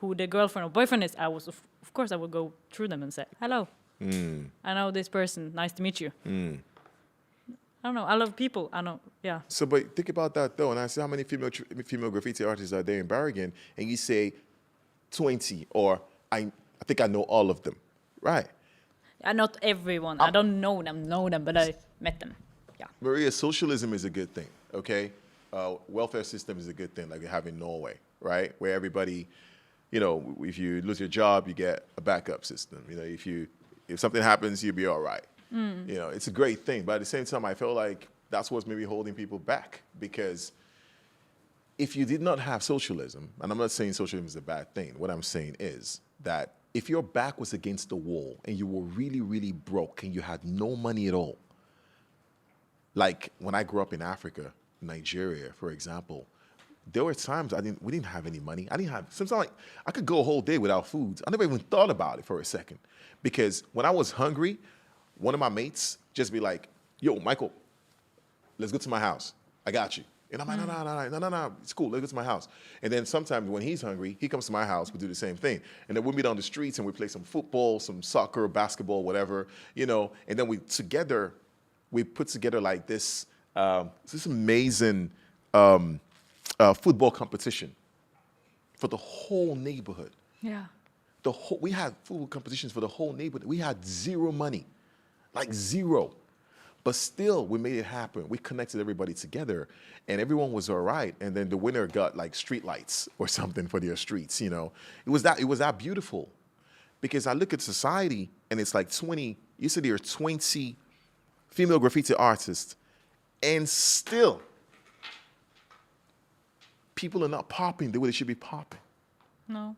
who the girlfriend or boyfriend is, of course I will go through them and say, hello. I know this person. Nice to meet you. I don't know. I love people. I know. Yeah. So, but think about that though. And I see how many female graffiti artists are there in Bergen, and you say 20, or I think I know all of them, right? Not everyone. I don't know them, but I met them. Yeah. Maria, socialism is a good thing. Okay, welfare system is a good thing, like we have in Norway, right? Where everybody, if you lose your job, you get a backup system. If something happens, you'll be all right. It's a great thing. But at the same time, I feel like that's what's maybe holding people back. Because if you did not have socialism, and I'm not saying socialism is a bad thing, what I'm saying is that if your back was against the wall and you were really, really broke and you had no money at all, like when I grew up in Africa, Nigeria, for example, there were times we didn't have any money. Sometimes like I could go a whole day without food. I never even thought about it for a second. Because when I was hungry, one of my mates just be like, yo, Michael, let's go to my house. I got you. And I'm like, no, it's cool. Let's go to my house. And then sometimes when he's hungry, he comes to my house, we do the same thing. And then we meet on the streets and we play some football, some soccer, basketball, whatever, and then we put together like this amazing football competition for the whole neighborhood. Yeah. We had football competitions for the whole neighborhood. We had zero money, like zero. But still, we made it happen. We connected everybody together, and everyone was all right. And then the winner got like street lights or something for their streets. It was that beautiful. Because I look at society, and it's like 20. You said there are 20 female graffiti artists, and still, people are not popping the way they should be popping. No.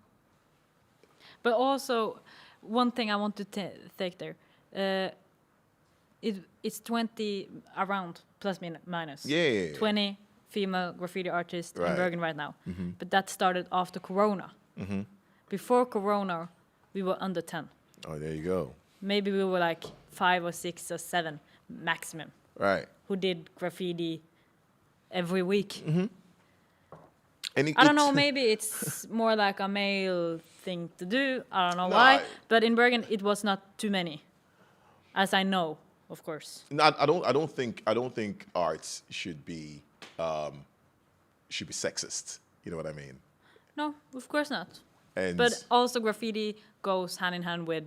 But also, one thing I want to take there. It's 20 around, plus minus. Yeah. 20 female graffiti artists in Bergen right now. But that started after Corona. Before Corona, we were under 10. Oh, there you go. Maybe we were like 5 or 6 or 7 maximum. Right. Who did graffiti every week. And I don't know, maybe it's more like a male thing to do. I don't know why. But in Bergen, it was not too many, as I know, of course. No, I don't think arts should be sexist. You know what I mean? No, of course not. But also graffiti goes hand in hand with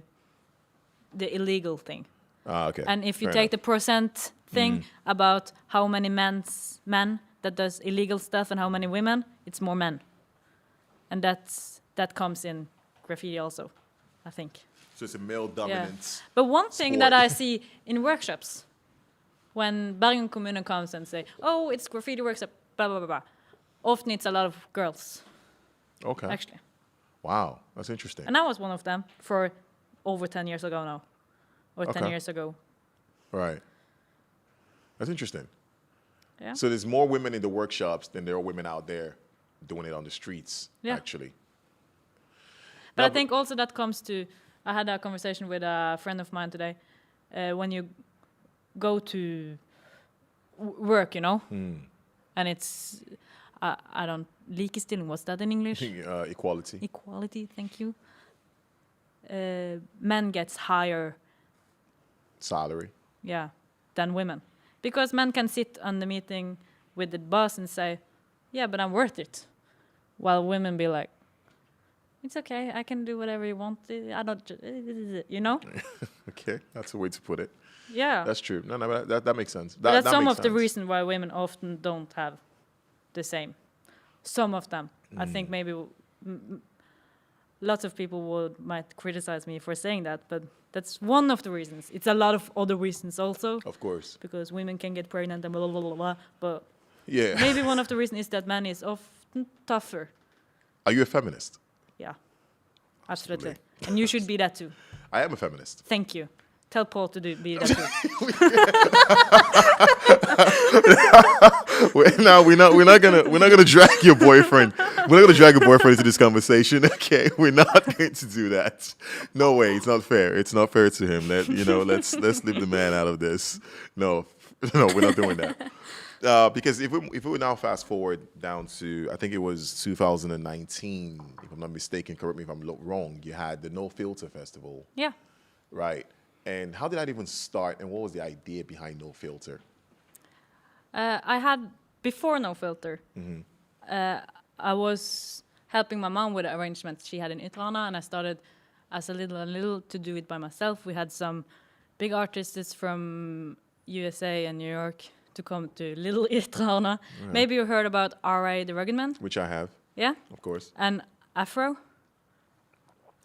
the illegal thing. Okay. And if you take the percent thing about how many men that does illegal stuff and how many women, it's more men. And that comes in graffiti also, I think. So it's a male dominance. Yeah. But one thing sport. that I see in workshops, when Bergen Kommune comes and say, oh, it's graffiti workshop, blah, blah, blah, blah. Often it's a lot of girls. Okay. Actually. Wow, that's interesting. And I was one of them for over 10 years ago now. Or 10 years ago. Right. That's interesting. Yeah. So there's more women in the workshops than there are women out there doing it on the streets, actually. But I think also that comes to, I had a conversation with a friend of mine today. When you go to work, and it's, I don't, likestilling, what's that in English? Equality. Equality, thank you. Men gets higher salary. Yeah, than women. Because men can sit on the meeting with the boss and say, yeah, but I'm worth it. While women be like, it's okay, I can do whatever you want. I don't, Okay, that's a way to put it. Yeah. That's true. No, that makes sense. That's some of the reason why women often don't have the same. Some of them. I think maybe lots of people might criticize me for saying that, but that's one of the reasons. It's a lot of other reasons also. Of course. Because women can get pregnant and blah, blah, blah, blah. But yeah. maybe one of the reasons is that man is often tougher. Are you a feminist? Yeah, absolutely. And you should be that too. I am a feminist. Thank you. Tell Paul to be that too. We're not gonna drag your boyfriend. We're not gonna drag your boyfriend into this conversation. Okay, we're not going to do that. No way. It's not fair. It's not fair to him. Let's leave the man out of this. No, we're not doing that. Because if we now fast forward down to, I think it was 2019, if I'm not mistaken, correct me if I'm wrong, you had the No Filter Festival. Yeah. Right. And how did that even start, and what was the idea behind No Filter? I had, before No Filter, I was helping my mom with the arrangements she had in Ytrana, and I started as a little to do it by myself. We had some big artists from USA and New York to come to Little Ytrana. Yeah. Maybe you heard about R.A. the Rugged Man? Which I have. Yeah? Of course. And Afro.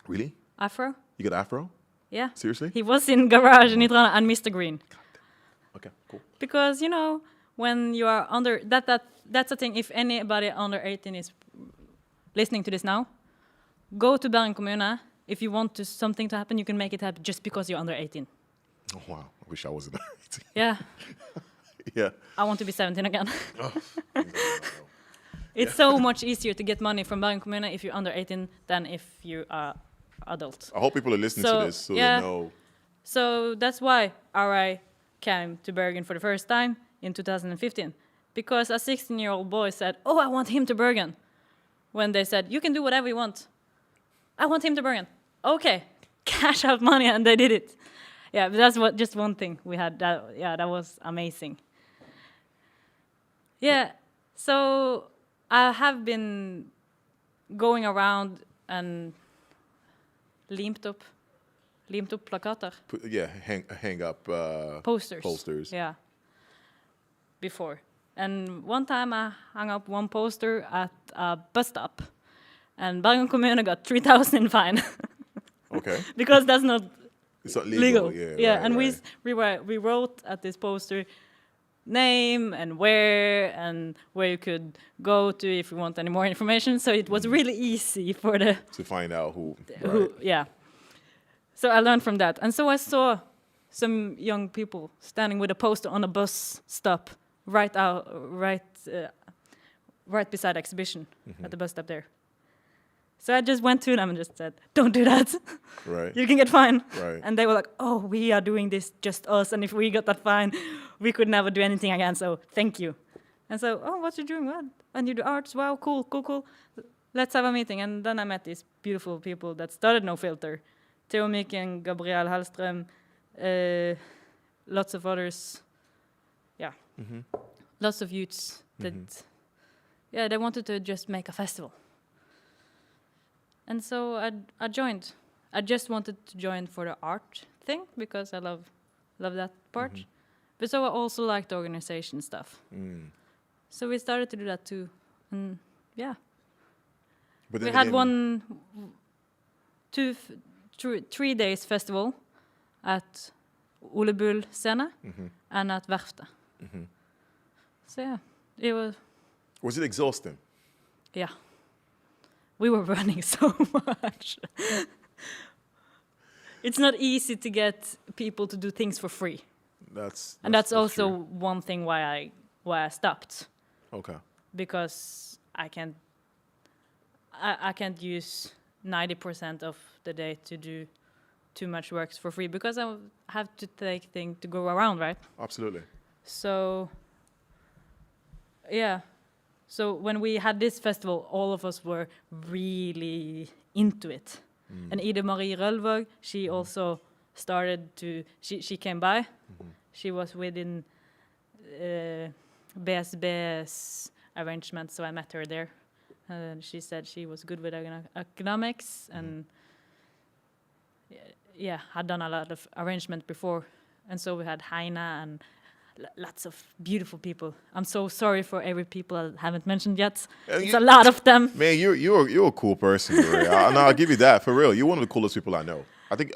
Really? Afro. You got Afro? Yeah. Seriously? He was in Garage in Ytrana and Mr. Green. Okay, cool. Because, when you are under... That's the thing, if anybody under 18 is listening to this now, go to Bergen kommune. If you want something to happen, you can make it happen just because you're under 18. Oh, wow. I wish I wasn't under 18. Yeah. Yeah. I want to be 17 again. Oh, it's so much easier to get money from Bergen kommune if you're under 18 than if you are adult. I hope people are listening to this so they know. So that's why RI came to Bergen for the first time in 2015. Because a 16-year-old boy said, "Oh, I want him to Bergen." When they said, "You can do whatever you want. I want him to Bergen." Okay, cash out money, and they did it. Yeah, but that's just one thing we had. That was amazing. Yeah, so I have been going around and limt up plakater. Hang up posters. Yeah, before. And one time I hung up one poster at a bus stop, and Bergen kommune got 3,000 in fine. Okay. Because that's not it's not legal. Yeah, right, and right. we wrote at this poster name and where you could go to if you want any more information. So it was really easy for to find out who. Yeah. So I learned from that, and so I saw some young people standing with a poster on a bus stop. Right beside the exhibition at the bus stop there. So I just went to them and just said, "Don't do that. Right. You can get fined." Right. And they were like, "Oh, we are doing this just us, and if we got that fine, we could never do anything again. So thank you." And so, "Oh, what you doing? What? And you do arts? Wow, cool. Let's have a meeting." And then I met these beautiful people that started No Filter, Theo Miken, Gabrielle Hallström, lots of others. Yeah. Mm-hmm. Lots of youths that, they wanted to just make a festival. And so I joined. I just wanted to join for the art thing because I love that part. Mm-hmm. But so I also like the organization stuff. Mm. So we started to do that too. And yeah. But we had 3 days festival at Ole Bull scene and at Verftet. Mm-hmm. So yeah, it was. Was it exhausting? Yeah, we were running so much. It's not easy to get people to do things for free. That's also true. One thing why I stopped. Okay. Because I can't use 90% of the day to do too much work for free because I have to take things to go around, right? Absolutely. So, yeah. So when we had this festival, all of us were really into it. Mm. And Ida Marie Rølvåg, she also started to, she came by. Mm-hmm. She was within BSB's arrangement, so I met her there. She said she was good with economics and had done a lot of arrangement before. And so we had Heine and lots of beautiful people. I'm so sorry for every people I haven't mentioned yet. It's a lot of them. Man, you're a cool person, Maria. I'll give you that for real. You're one of the coolest people I know. I think,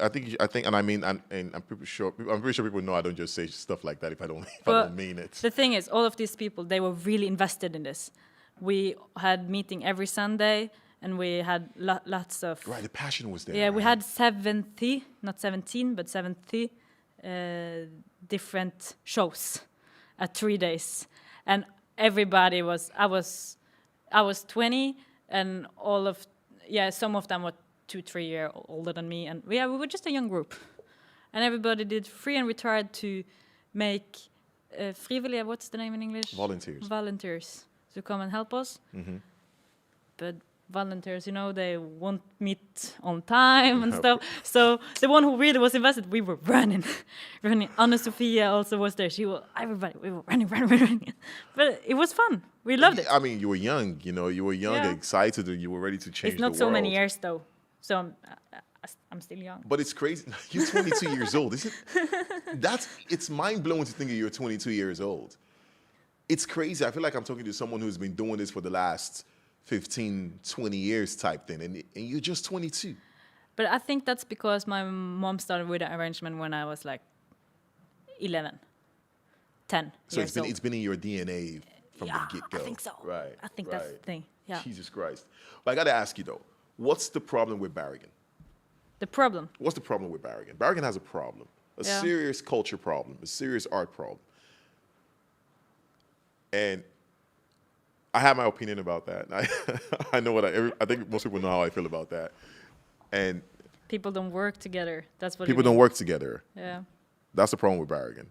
and I mean, and I'm pretty sure people know I don't just say stuff like that if I don't mean it. The thing is, all of these people, they were really invested in this. We had meeting every Sunday, and we had lots of... Right, the passion was there. Yeah, right? we had 70, not 17, but 70 different shows at 3 days. And everybody was... I was 20, and some of them were 2-3 years older than me. And we were just a young group. And everybody did free, and we tried to make frivilliga, what's the name in English? Volunteers to come and help us. Mm-hmm. But volunteers, they won't meet on time and stuff. So the one who really was invested, we were running. Anna-Sophia also was there. We were running. But it was fun. We loved it. I mean, you were young, excited, and you were ready to change the world. It's not so many years, though. So I'm still young. But it's crazy. You're 22 years old. It's mind-blowing to think that you're 22 years old. It's crazy. I feel like I'm talking to someone who's been doing this for the last 15, 20 years type thing, and you're just 22. But I think that's because my mom started with the arrangement when I was like 11, 10 So years it's been in your DNA from the get-go. I think so. Right. I think that's the thing. Yeah. Jesus Christ. But I got to ask you, though, what's the problem with Bergen? The problem? What's the problem with Bergen? Bergen has a problem, a serious culture problem, a serious art problem. And I have my opinion about that. I know I think most people know how I feel about that. And people don't work together. That's what people don't work together. Yeah. That's the problem with Bergen.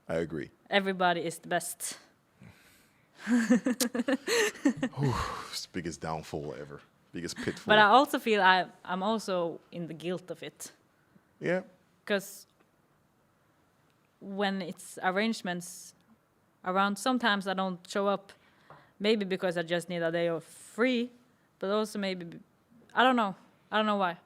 I agree. Everybody is the best. It's the biggest downfall ever. Biggest pitfall. But I also feel I'm also in the guilt of it. Yeah. Because when it's arrangements around, sometimes I don't show up. Maybe because I just need a day of free, but also maybe, I don't know why.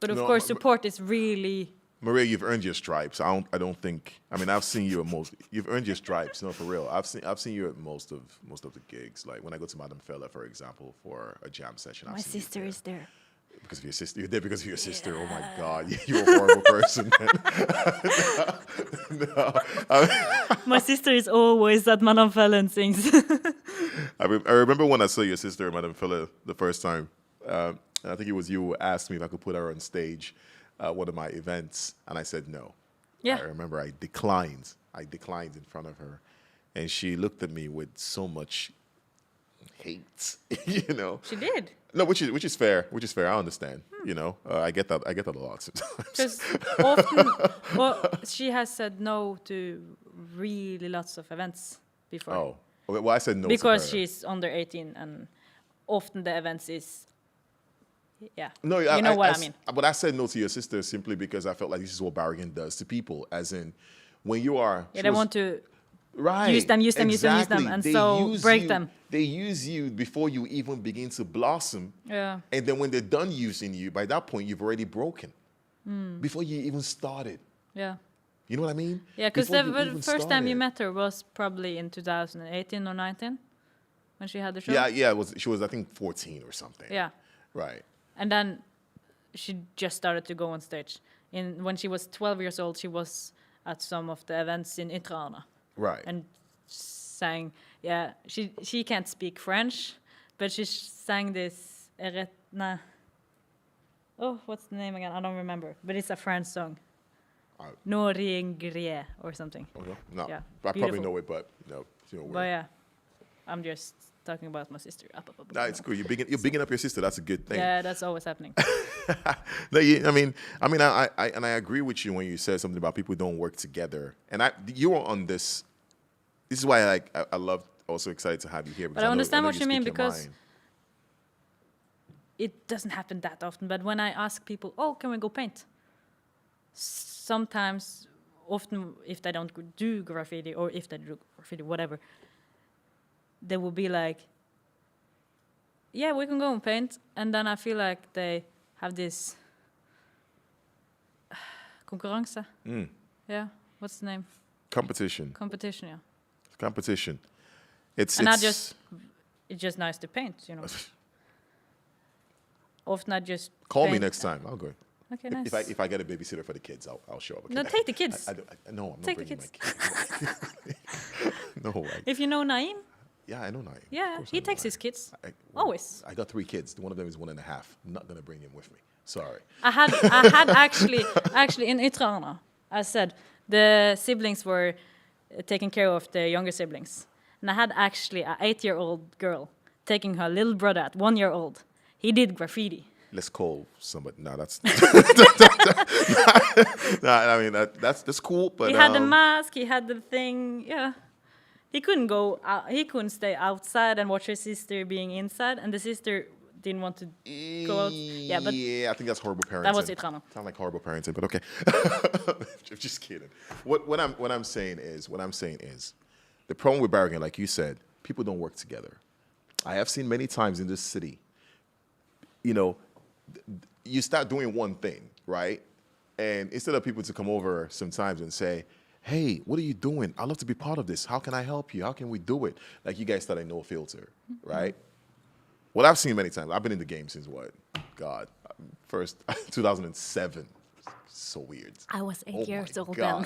But of course, support is really... Maria, you've earned your stripes. I don't think, I've seen you at you've earned your stripes, no, for real. I've seen you at most of the gigs. Like when I go to Madame Fella, for example, for a jam session. My sister is there. Because of your sister? You're there because of your sister. Oh my God, you're a horrible person. No. My sister is always at Madame Fella and sings. I remember when I saw your sister at Madame Fella the first time. I think it was you who asked me if I could put her on stage at one of my events, and I said no. Yeah. I remember I declined. In front of her, and she looked at me with so much hate. She did. No, which is fair. I understand. I get that a lot sometimes. Because often, she has said no to really lots of events before. Oh, well, I said no because to her. She's under 18, and often the events is. Yeah. No, you know what I mean. But I said no to your sister simply because I felt like this is what Bergen does to people. As in, when you are... Yeah, they want to use them, and so break them. They use you before you even begin to blossom. Yeah. And then when they're done using you, by that point, you've already broken. Before you even started. Yeah. You know what I mean? Yeah, because the first time you met her was probably in 2018 or 19 when she had the show. Yeah. She was, I think, 14 or something. Yeah. Right. And then she just started to go on stage. When she was 12 years old, she was at some of the events in Irrespective. Right. And sang, she can't speak French, but she sang this, what's the name again? I don't remember, but it's a French song. Norge or something. Okay. No, yeah, I probably know it, but no. But yeah, I'm just talking about my sister. No, it's cool. You're bigging up your sister. That's a good thing. Yeah, that's always happening. No, I agree with you when you said something about people who don't work together. And you were on this. This is why I love. Also excited to have you here. But I understand what you mean because it doesn't happen that often. But when I ask people, can we go paint? Sometimes, often, if they don't do graffiti or if they do graffiti, whatever, they will be like, yeah, we can go and paint. And then I feel like they have this konkurranse. Yeah, what's the name? Competition. Competition, yeah. Competition. It's just nice to paint, you know. Often I just call paint. Me next time. I'll go. Okay, nice. If I get a babysitter for the kids, I'll show up. Okay? No, take the kids. No, I'm take not bringing the kids. my kids. No. If you know Naeem. Yeah, I know Naeem. Yeah, he takes his kids. Always. I got 3 kids. One of them is 1.5. I'm not gonna bring him with me. Sorry. I had actually in Ytterana, I said the siblings were taking care of the younger siblings, and I had actually an 8-year-old girl taking her little brother at 1 year old. He did graffiti. Let's call somebody. No, that's. I mean that's cool, but he had the mask. He had the thing. Yeah, he couldn't go. He couldn't stay outside and watch his sister being inside, and the sister didn't want to go out. Yeah, but I think that's horrible parenting. That was it, Rana. Sound like horrible parenting, but okay. I'm just kidding. What I'm saying is the problem with Bergen, like you said, people don't work together. I have seen many times in this city, you know, you start doing one thing, right? And instead of people to come over sometimes and say, hey, what are you doing? I'd love to be part of this. How can I help you? How can we do it? Like you guys started No Filter, right? What I've seen many times, I've been in the game since what? God, first 2007. So weird. I was 8 years old then.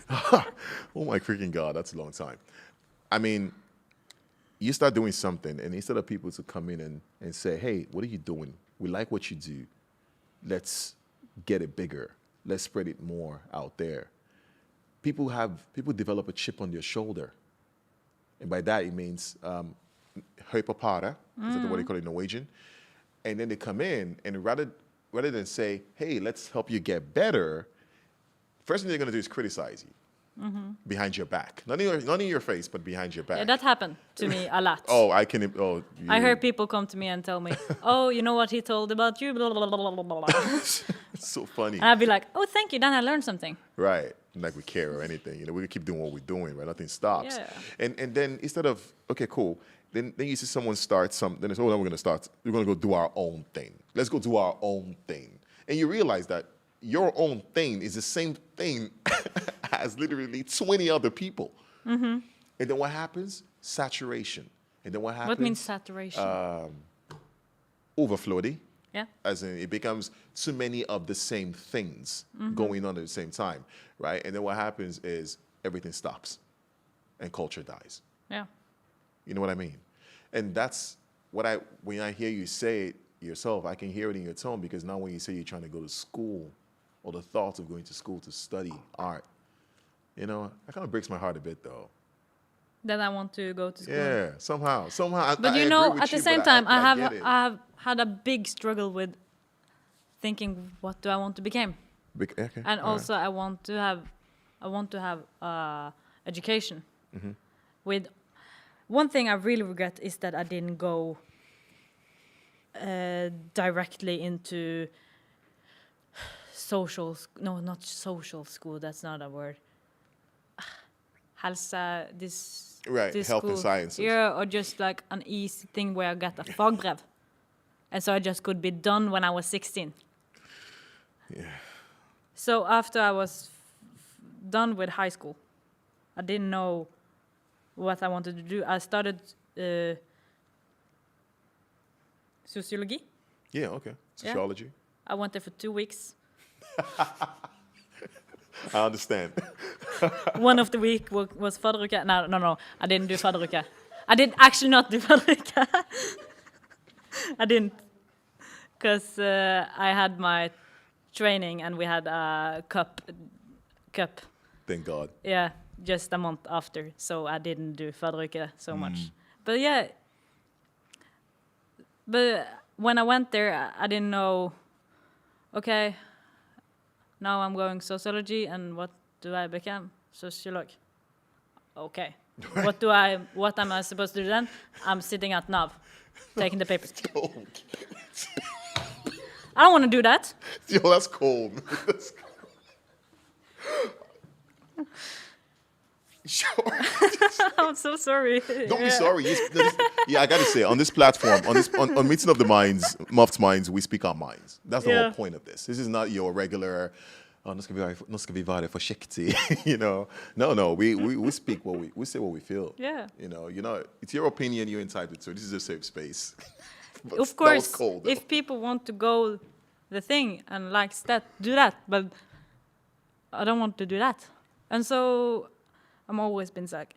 Oh my freaking God, that's a long time. I mean, you start doing something, and instead of people to come in and say, hey, what are you doing? We like what you do. Let's get it bigger. Let's spread it more out there. People develop a chip on their shoulder. And by that, it means Opara, is that what they call it in Norwegian? And then they come in, and rather than say, hey, let's help you get better, first thing they're going to do is criticize you behind your back. Not in your face, but behind your back. Yeah, that happened to me a lot. I heard people come to me and tell me, oh, you know what he told about you? Blah, blah, blah, blah, blah. It's so funny. And I'd be like, oh, thank you. Then I learned something. Right. Like we care or anything. You know, we can keep doing what we're doing, right? Nothing stops. Yeah. And then instead of, okay, cool. Then you see someone start something. Then it's, oh, then we're going to go do our own thing. Let's go do our own thing. And you realize that your own thing is the same thing as literally 20 other people. And then what happens? Saturation. And then what happens? What means saturation? Overflowing. Yeah. As in, it becomes too many of the same things going on at the same time, right? And then what happens is everything stops and culture dies. Yeah. You know what I mean? And that's when I hear you say it yourself, I can hear it in your tone, because now when you say you're trying to go to school, or the thoughts of going to school to study art, you know, that kind of breaks my heart a bit, though. That I want to go to school. Yeah, somehow. But you know, at the same time, I have had a big struggle with thinking, what do I want to become? Okay. And also, I want to have education. With one thing I really regret is that I didn't go directly into not social school. That's not a word. Hälsa, this health school. and sciences. Yeah, or just like an easy thing where I got a fagbrev. And so I just could be done when I was 16. Yeah. So after I was done with high school, I didn't know what I wanted to do. I started sociology. Yeah, okay. Sociology. Yeah. I went there for 2 weeks. I understand. One of the week was fadderuke. No. I didn't do fadderuke. I did actually not do fadderuke. I didn't. Because I had my training and we had a cup. Thank God. Yeah, just a month after. So I didn't do fadderuke so much. But yeah. But when I went there, I didn't know, okay, now I'm going sociology, and what do I become? Sociolog. Okay. What am I supposed to do then? I'm sitting at NAV, taking the papers. I don't want to do that. Yo, that's cold. That's cold. Sure. I'm so sorry. Don't be sorry. I gotta say, on this platform, on Meeting of the Minds, MoftMinds, we speak our minds. That's the whole point of this. This is not your regular, nu ska vi vara försiktig, you know. No, we speak we say what we feel. Yeah. You know, it's your opinion, you're entitled to. This is a safe space. Of course, cold, if people want to go the thing and likes that, do that. But I don't want to do that. And so I'm always been like,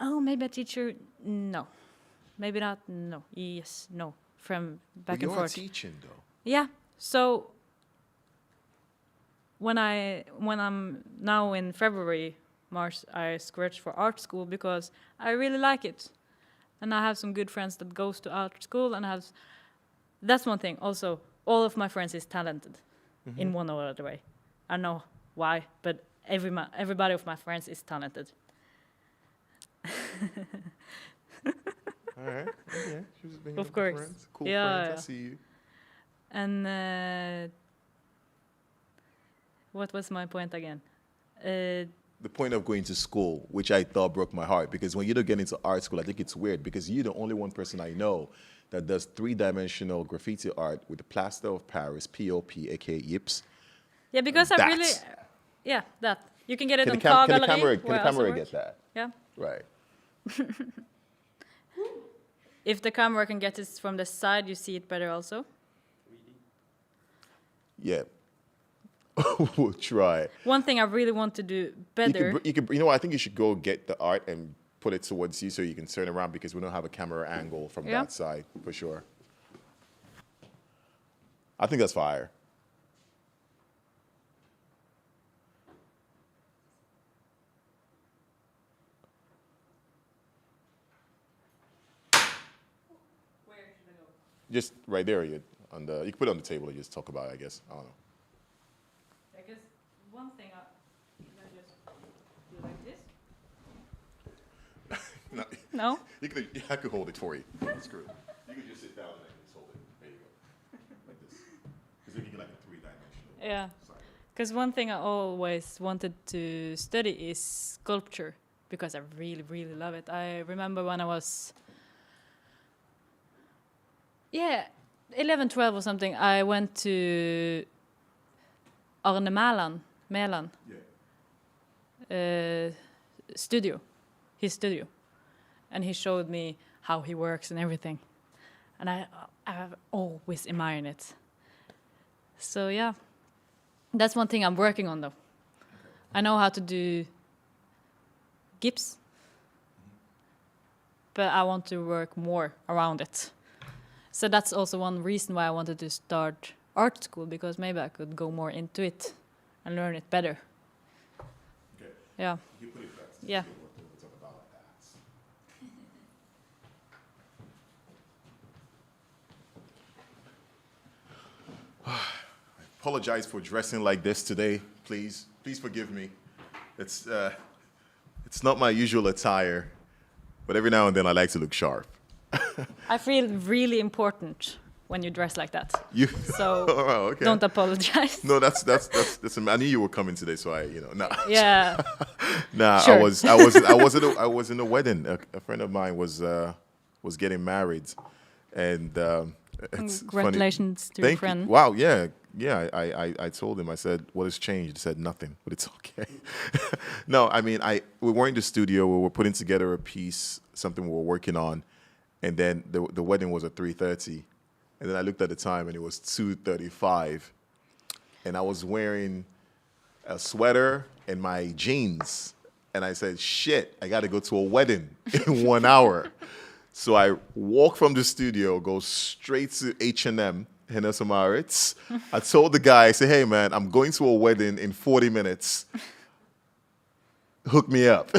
oh, maybe a teacher, no. Maybe not, no. Yes, no. From back and forth. You're teaching, though. Yeah. So when I'm now in February, March, I search for art school because I really like it. And I have some good friends that goes to art school, and that's one thing. Also, all of my friends is talented in one or other way. I don't know why, but everybody of my friends is talented. All right. Okay. She was being of course. Friends. Cool yeah, friends. I see you. And what was my point again? The point of going to school, which I thought broke my heart, because when you don't get into art school, I think it's weird because you're the only one person I know that does 3-dimensional graffiti art with the plaster of Paris, POP, aka yips. Yeah, because that. I really, that. You can get it on Car Gallery. Can the camera get that? Yeah. Right. If the camera can get it from the side, you see it better also. Yeah. We'll try. One thing I really want to do better. You know what? I think you should go get the art and put it towards you so you can turn around, because we don't have a camera angle from that side for sure. I think that's fire. Where should I go? Just right there. You can put it on the table and just talk about it, I guess. I don't know. Because one thing I just do like this. No? I could hold it for you. Screw it. You could just sit down and I can just hold it. There you go. Like this. Because then you get like a 3-dimensional. Yeah. Because one thing I always wanted to study is sculpture, because I really, really love it. I remember when I was 11, 12 or something, I went to Arne Mæland studio, his studio. And he showed me how he works and everything. And I've always admired it. So yeah, that's one thing I'm working on though. Okay. I know how to do gifts, but I want to work more around it. So that's also one reason why I wanted to start art school, because maybe I could go more into it and learn it better. Okay. Yeah. You put it back. Yeah. I apologize for dressing like this today. Please forgive me. It's not my usual attire, but every now and then I like to look sharp. I feel really important when you dress like that. So okay. Don't apologize. No, that's I knew you were coming today, so nah. Yeah. Nah, sure. I was in a wedding. A friend of mine was getting married, and it's congratulations funny. to your friend. Wow, yeah. I told him. I said, "What has changed?" He said, "Nothing," but it's okay. No, I mean, we were in the studio. We were putting together a piece, something we were working on, and then the wedding was at 3:30, and then I looked at the time and it was 2:35, and I was wearing a sweater and my jeans, and I said, "Shit, I got to go to a wedding in 1 hour." So I walk from the studio, go straight to H&M, Hennes & Mauritz. I told the guy, I said, "Hey man, I'm going to a wedding in 40 minutes. Hook me up,"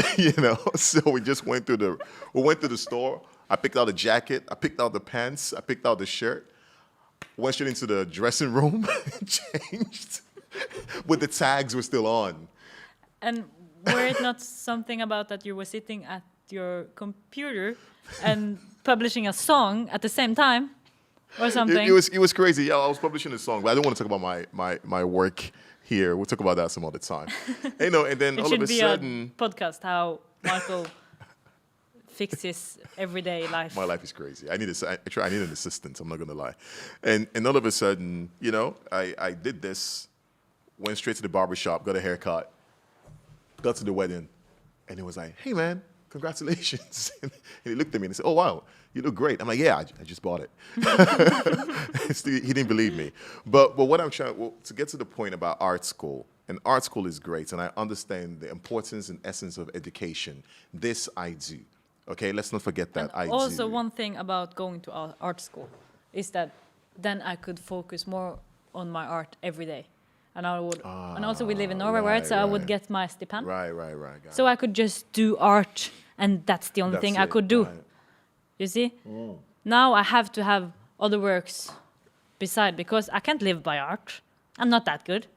So we just went to the store. I picked out a jacket. I picked out the pants. I picked out the shirt. Went straight into the dressing room, changed, but the tags were still on. And were it not something about that you were sitting at your computer and publishing a song at the same time, or something? It was crazy. Yeah, I was publishing a song, but I don't want to talk about my work here. We'll talk about that some other time. And then all of a sudden, it should be a podcast how Michael fixes everyday life. My life is crazy. I need an assistant. I'm not gonna lie. And all of a sudden, I did this went straight to the barber shop, got a haircut, got to the wedding, and he was like, "Hey, man, congratulations." And he looked at me and he said, "Oh, wow, you look great." I'm like, "Yeah, I just bought it." He didn't believe me. But what I'm trying, to get to the point about art school, and art school is great, and I understand the importance and essence of education. This I do. Okay, let's not forget that. And also, one thing about going to art school is that then I could focus more on my art every day. And I would, and also we live in Norway, right? So I would get my stipend. Right. So I could just do art, and that's the only thing I could do. Right. You see? Now I have to have other works beside, because I can't live by art. I'm not that good.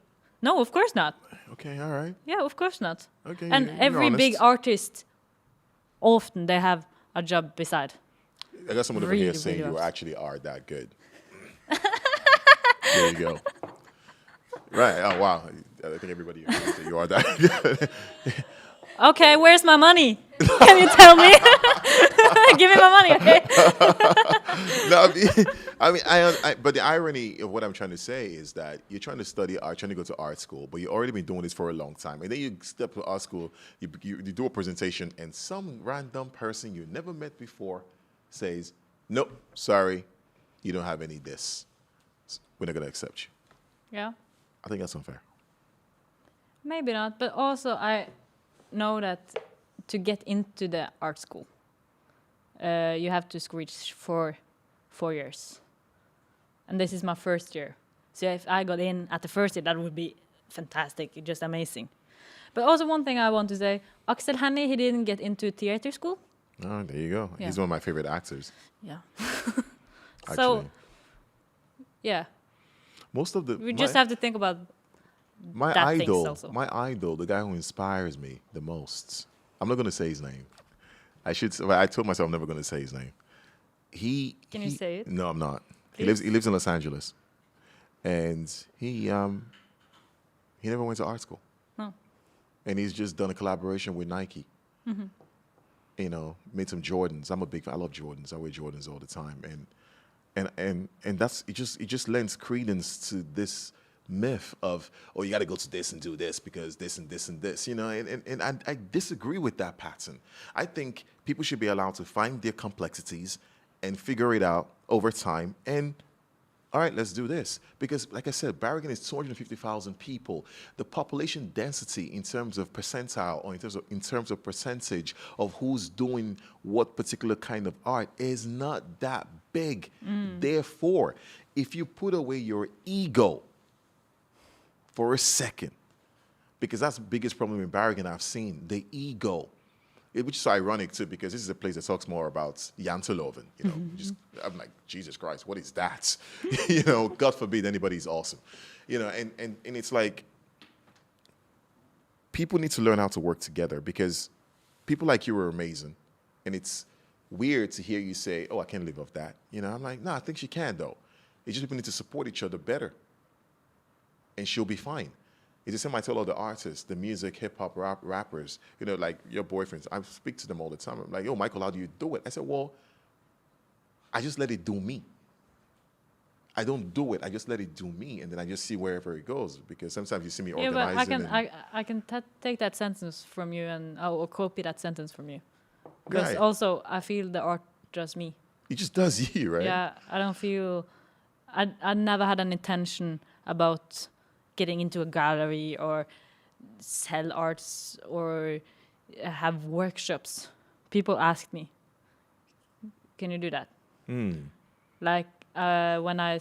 No, of course not. Okay, all right. Yeah, of course not. Okay, and every big artist, often they have a job beside. I got someone over here saying you actually are that good. There you go. Right. Oh, wow. I think everybody agrees that you are that good. Okay, where's my money? Can you tell me? Give me my money, okay? No, I mean, but the irony of what I'm trying to say is that you're trying to study art, trying to go to art school, but you've already been doing this for a long time. And then you step to art school, you do a presentation, and some random person you never met before says, "Nope, sorry, you don't have any of this. We're not going to accept you." Yeah. I think that's unfair. Maybe not, but also I know that to get into the art school, you have to screech for 4 years. And this is my first year. So if I got in at the first year, that would be fantastic, just amazing. But also one thing I want to say, Axel Hennie, he didn't get into theater school. Oh, there you go. Yeah. He's one of my favorite actors. Yeah. Actually. So, yeah. Most of the... We just have to think about my that idol, things also. my idol, the guy who inspires me the most. I'm not going to say his name. I told myself I'm never going to say his name. Can you say it? No, I'm not. Please? He lives in Los Angeles, and he never went to art school. No. And he's just done a collaboration with Nike. Mm-hmm. You know, made some Jordans. I'm a big fan. I love Jordans. I wear Jordans all the time, and that's it. Just lends credence to this myth of, oh, you got to go to this and do this because this and this and this, you know, and I disagree with that pattern. I think people should be allowed to find their complexities and figure it out over time. And all right, let's do this. Because like I said, Bergen is 250,000 people. The population density in terms of percentile or in terms of percentage of who's doing what particular kind of art is not that big. Therefore, if you put away your ego for a second, because that's the biggest problem in Bergen I've seen, the ego. Which is ironic too, because this is a place that talks more about janteloven. You know, I'm like, Jesus Christ, what is that? You know, God forbid anybody's awesome. You know, and it's like people need to learn how to work together, because people like you are amazing, and it's weird to hear you say, "Oh, I can't live off that." You know, I'm like, no, I think she can though. It's just people need to support each other better, and she'll be fine. It's the same I tell all the artists, the music, hip-hop, rappers, you know, like your boyfriends. I speak to them all the time. I'm like, "Yo, Michael, how do you do it?" I said, well, I just let it do me. I don't do it. I just let it do me, and then I just see wherever it goes, because sometimes you see me organizing. Yeah, but I can take that sentence from you, and I will copy that sentence from you. Because also, I feel the art does me. It just does you, right? Yeah, I don't feel... I never had an intention about getting into a gallery or sell arts or have workshops. People asked me, "Can you do that?" Like when I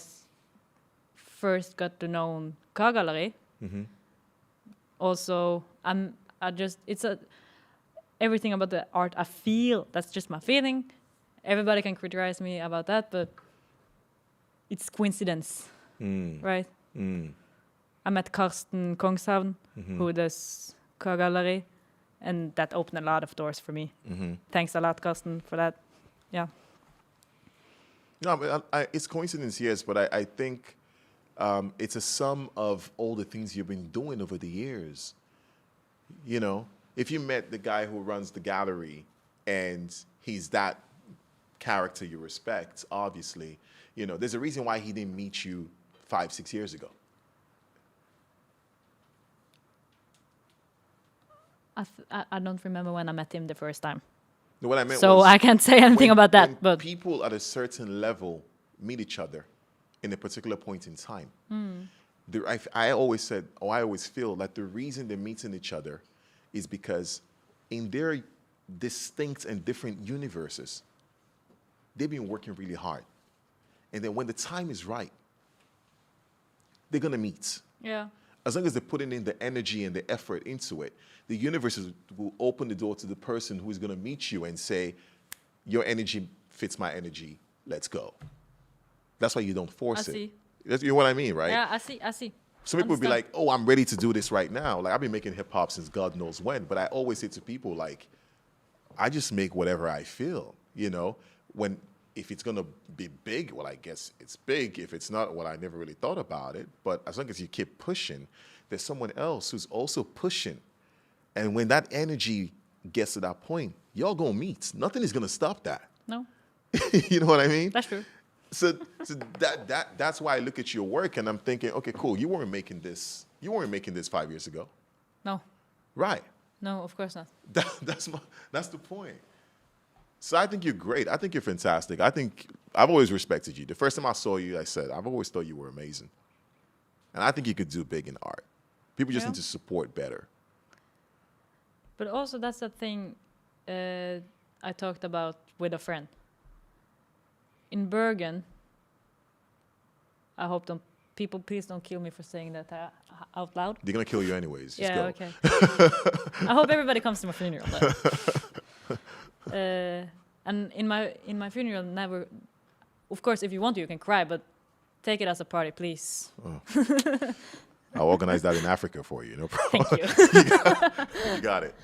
first got to know K-gallery. Also, everything about the art I feel. That's just my feeling. Everybody can criticize me about that, but it's coincidence, right? I met Karsten Kongshavn, who does K-gallery, and that opened a lot of doors for me. Thanks a lot, Karsten, for that. Yeah. No, but it's coincidence, yes, but I think it's a sum of all the things you've been doing over the years. You know, if you met the guy who runs the gallery and he's that character you respect, obviously, you know, there's a reason why he didn't meet you 5-6 years ago. I don't remember when I met him the first time. No, what I meant so was I can't say anything about that. But people at a certain level meet each other in a particular point in time. I always feel that the reason they're meeting each other is because in their distinct and different universes, they've been working really hard. And then when the time is right, they're going to meet. Yeah. As long as they're putting in the energy and the effort into it, the universe will open the door to the person who's going to meet you and say, your energy fits my energy, let's go. That's why you don't force it. You know what I mean, right? Yeah, I see. Some people will be like, oh, I'm ready to do this right now. Like, I've been making hip hop since God knows when, but I always say to people, like, I just make whatever I feel, you know? If it's going to be big, well, I guess it's big. If it's not, well, I never really thought about it. But as long as you keep pushing, there's someone else who's also pushing. And when that energy gets to that point, y'all going to meet. Nothing is going to stop that. No. You know what I mean? That's true. So that's why I look at your work and I'm thinking, okay, cool. You weren't making this 5 years ago. No. Right. No, of course not. That's the point. So I think you're great. I think you're fantastic. I think I've always respected you. The first time I saw you, I said, I've always thought you were amazing. And I think you could do big in art. People just need to support better. But also that's the thing I talked about with a friend. In Bergen, I hope people please don't kill me for saying that out loud. They're going to kill you anyways. Just go. Okay. I hope everybody comes to my funeral. And in my funeral, never. Of course, if you want to, you can cry, but take it as a party, please. Oh. I'll organize that in Africa for you. No problem. Thank you. You got it.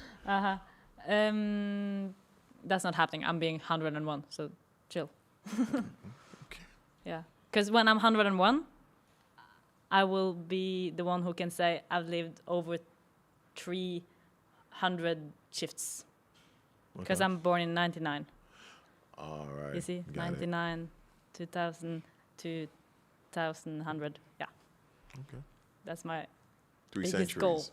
That's not happening. I'm being 101, so chill. Okay. Yeah, because when I'm 101, I will be the one who can say I've lived over 300 shifts. Because I'm born in 99. All right. You see, 99, 2000, 2100. Yeah. Okay. That's my biggest centuries. Goal.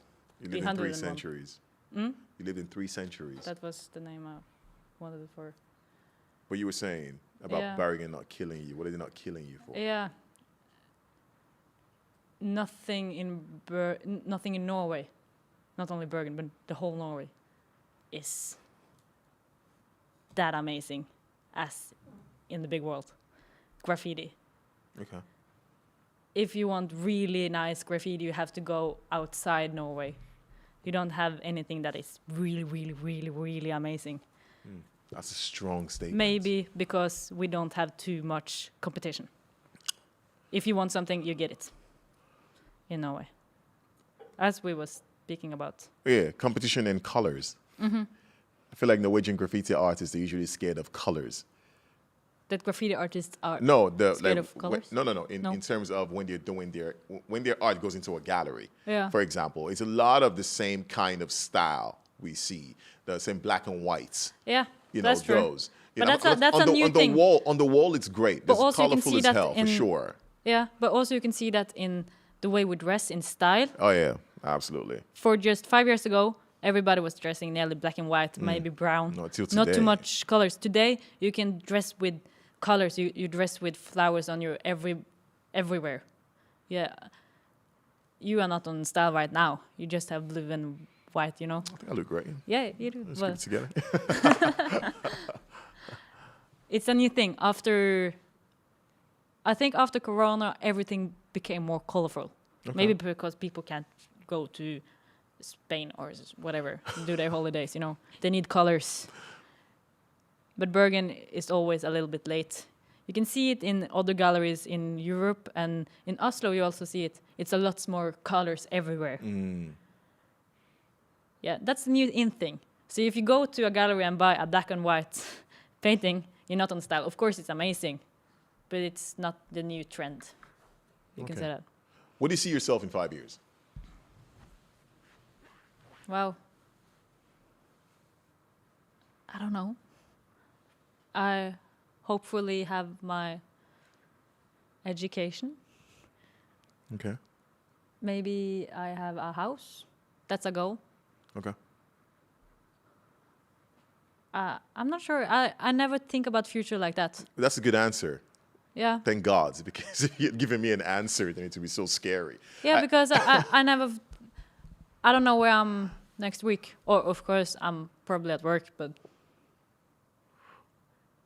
You lived in 3 101. centuries. Mm? You lived in 3 centuries. That was the name I wanted it for. But you were saying about Bergen not killing you. What are they not killing you for? Yeah. Nothing in Norway, not only Bergen, but the whole Norway, is that amazing as in the big world. Graffiti. Okay. If you want really nice graffiti, you have to go outside Norway. You don't have anything that is really, really, really, really amazing. That's a strong statement. Maybe because we don't have too much competition. If you want something, you get it in Norway. As we were speaking about. Yeah, competition in colors. Mm-hmm. I feel like Norwegian graffiti artists are usually scared of colors. That graffiti artists are scared of colors? No. In terms of when they're doing when their art goes into a gallery, for example, it's a lot of the same kind of style we see, the same black and whites. Yeah, that's true. Those. But that's a new thing. On the wall, it's great. It's colorful as hell, for sure. Yeah, but also you can see that in the way we dress in style. Oh yeah, absolutely. For just 5 years ago, everybody was dressing nearly black and white, maybe brown. Not too much colors. Today, you can dress with colors. You dress with flowers on your everywhere. Yeah. You are not on style right now. You just have blue and white, you know. I think I look great. Yeah, you do. Let's keep it together. It's a new thing. I think after Corona, everything became more colorful. Okay. Maybe because people can't go to Spain or whatever, do their holidays, you know. They need colors. But Bergen is always a little bit late. You can see it in other galleries in Europe, and in Oslo you also see it. It's a lot more colors everywhere. Yeah, that's the new in thing. So if you go to a gallery and buy a black and white painting, you're not on style. Of course it's amazing, but it's not the new trend. You can say that. What do you see yourself in 5 years? Wow. I don't know. I hopefully have my education. Okay. Maybe I have a house. That's a goal. Okay. I'm not sure. I never think about future like that. That's a good answer. Yeah. Thank God, because if you'd given me an answer, then it would be so scary. Yeah, because I never, I don't know where I'm next week. Or of course I'm probably at work, but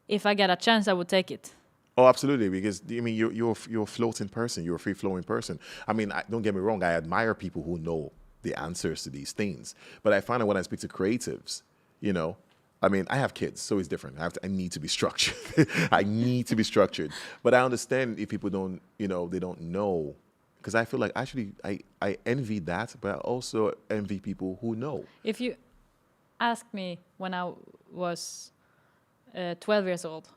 if I get a chance, I would take it. Oh, absolutely, because I mean you're a floating person, you're a free flowing person. I mean, don't get me wrong, I admire people who know the answers to these things, but I find that when I speak to creatives, I mean, I have kids, so it's different. I need to be structured. I need to be structured. But I understand if people don't, they don't know. Because I feel like actually I envy that, but I also envy people who know. If you ask me when I was 12 years old,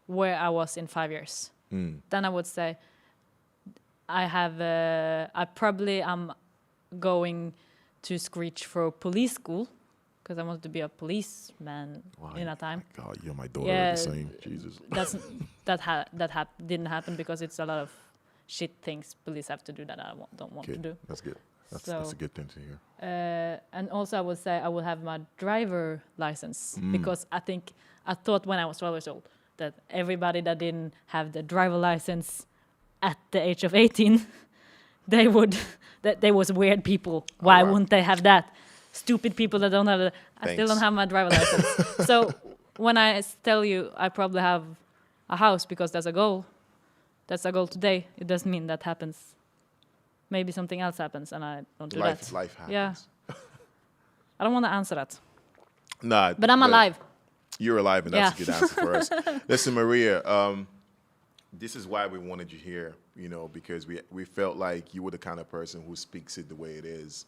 where I was in 5 years, then I would say I probably am going to screech for police school, because I wanted to be a policeman in a time. God, you and my daughter are the same. Jesus. That didn't happen because it's a lot of shit things police have to do that I don't want to do. That's good. That's a good thing to hear. And also I would say I will have my driver license, because I thought when I was 12 years old that everybody that didn't have the driver license at the age of 18, they was weird people. Why wouldn't they have that? Stupid people that don't have it. I still don't have my driver license. So when I tell you I probably have a house because that's a goal today, it doesn't mean that happens. Maybe something else happens and I don't do that. Life happens. Yeah. I don't want to answer that. Nah, but I'm alive. You're alive, and that's a good answer for us. Listen, Maria, this is why we wanted you here, because we felt like you were the kind of person who speaks it the way it is.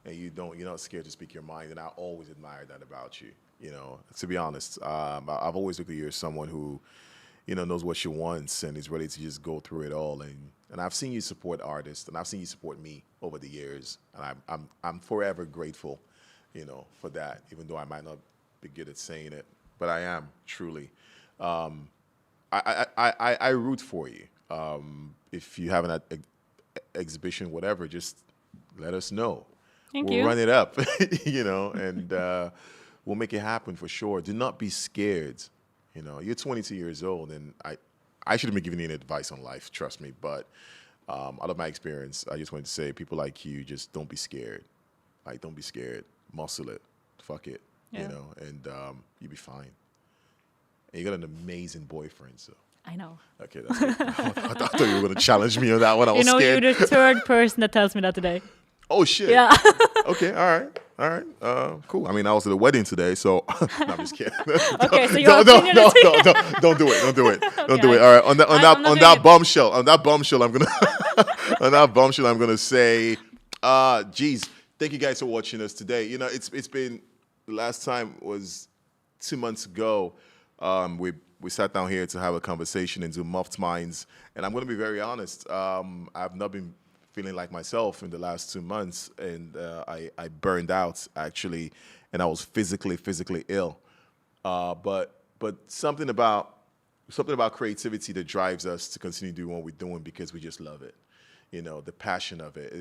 And you're not scared to speak your mind, and I always admired that about you. To be honest, I've always looked at you as someone who, knows what she wants and is ready to just go through it all. And I've seen you support artists, and I've seen you support me over the years, and I'm forever grateful, for that. Even though I might not be good at saying it, but I am truly. I root for you. If you have an exhibition, whatever, just let us know. We'll run it up, and we'll make it happen for sure. Do not be scared. You're 22 years old, and I shouldn't be giving you any advice on life, trust me. But out of my experience, I just wanted to say, people like you, just don't be scared. Don't be scared. Muscle it. Fuck it. And you'll be fine. And you got an amazing boyfriend, so. I know. Okay, that's good. I thought you were going to challenge me on that one. I was scared. You're the third person that tells me that today. Oh, shit. Yeah. Okay, all right. Cool. I mean, I was at a wedding today, so no, I'm just kidding. Okay, so your opinion is... Don't do it. Don't do it. All right. On that bombshell, I'm gonna say, geez, thank you guys for watching us today. It's been, the last time was 2 months ago. We sat down here to have a conversation and do MoftMinds, and I'm gonna be very honest. I've not been feeling like myself in the last 2 months, and I burned out actually, and I was physically ill. But something about creativity that drives us to continue doing what we're doing, because we just love it. The passion of it.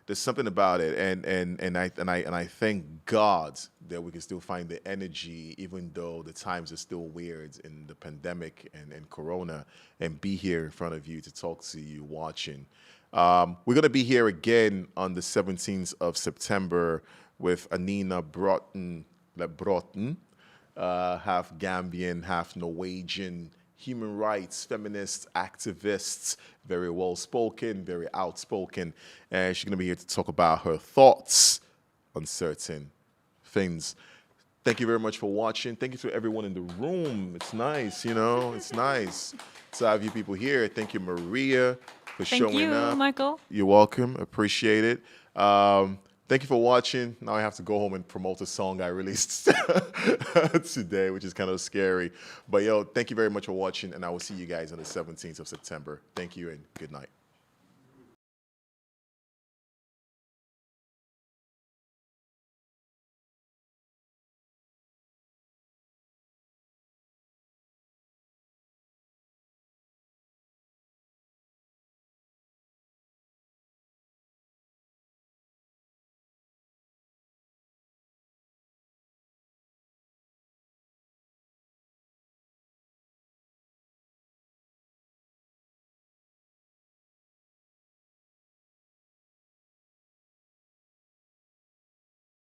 There's something about it, and I thank God that we can still find the energy, even though the times are still weird in the pandemic and Corona, and be here in front of you to talk to you watching. We're going to be here again on the 17th of September with Anina Broughton, half Gambian, half Norwegian, human rights, feminist, activists, very well-spoken, very outspoken. And she's going to be here to talk about her thoughts on certain things. Thank you very much for watching. Thank you to everyone in the room. It's nice, it's nice to have you people here. Thank you, Maria, for showing up. Thank you, Michael. You're welcome. Appreciate it. Thank you for watching. Now I have to go home and promote a song I released today, which is kind of scary. But, thank you very much for watching, and I will see you guys on the 17th of September. Thank you, and good night.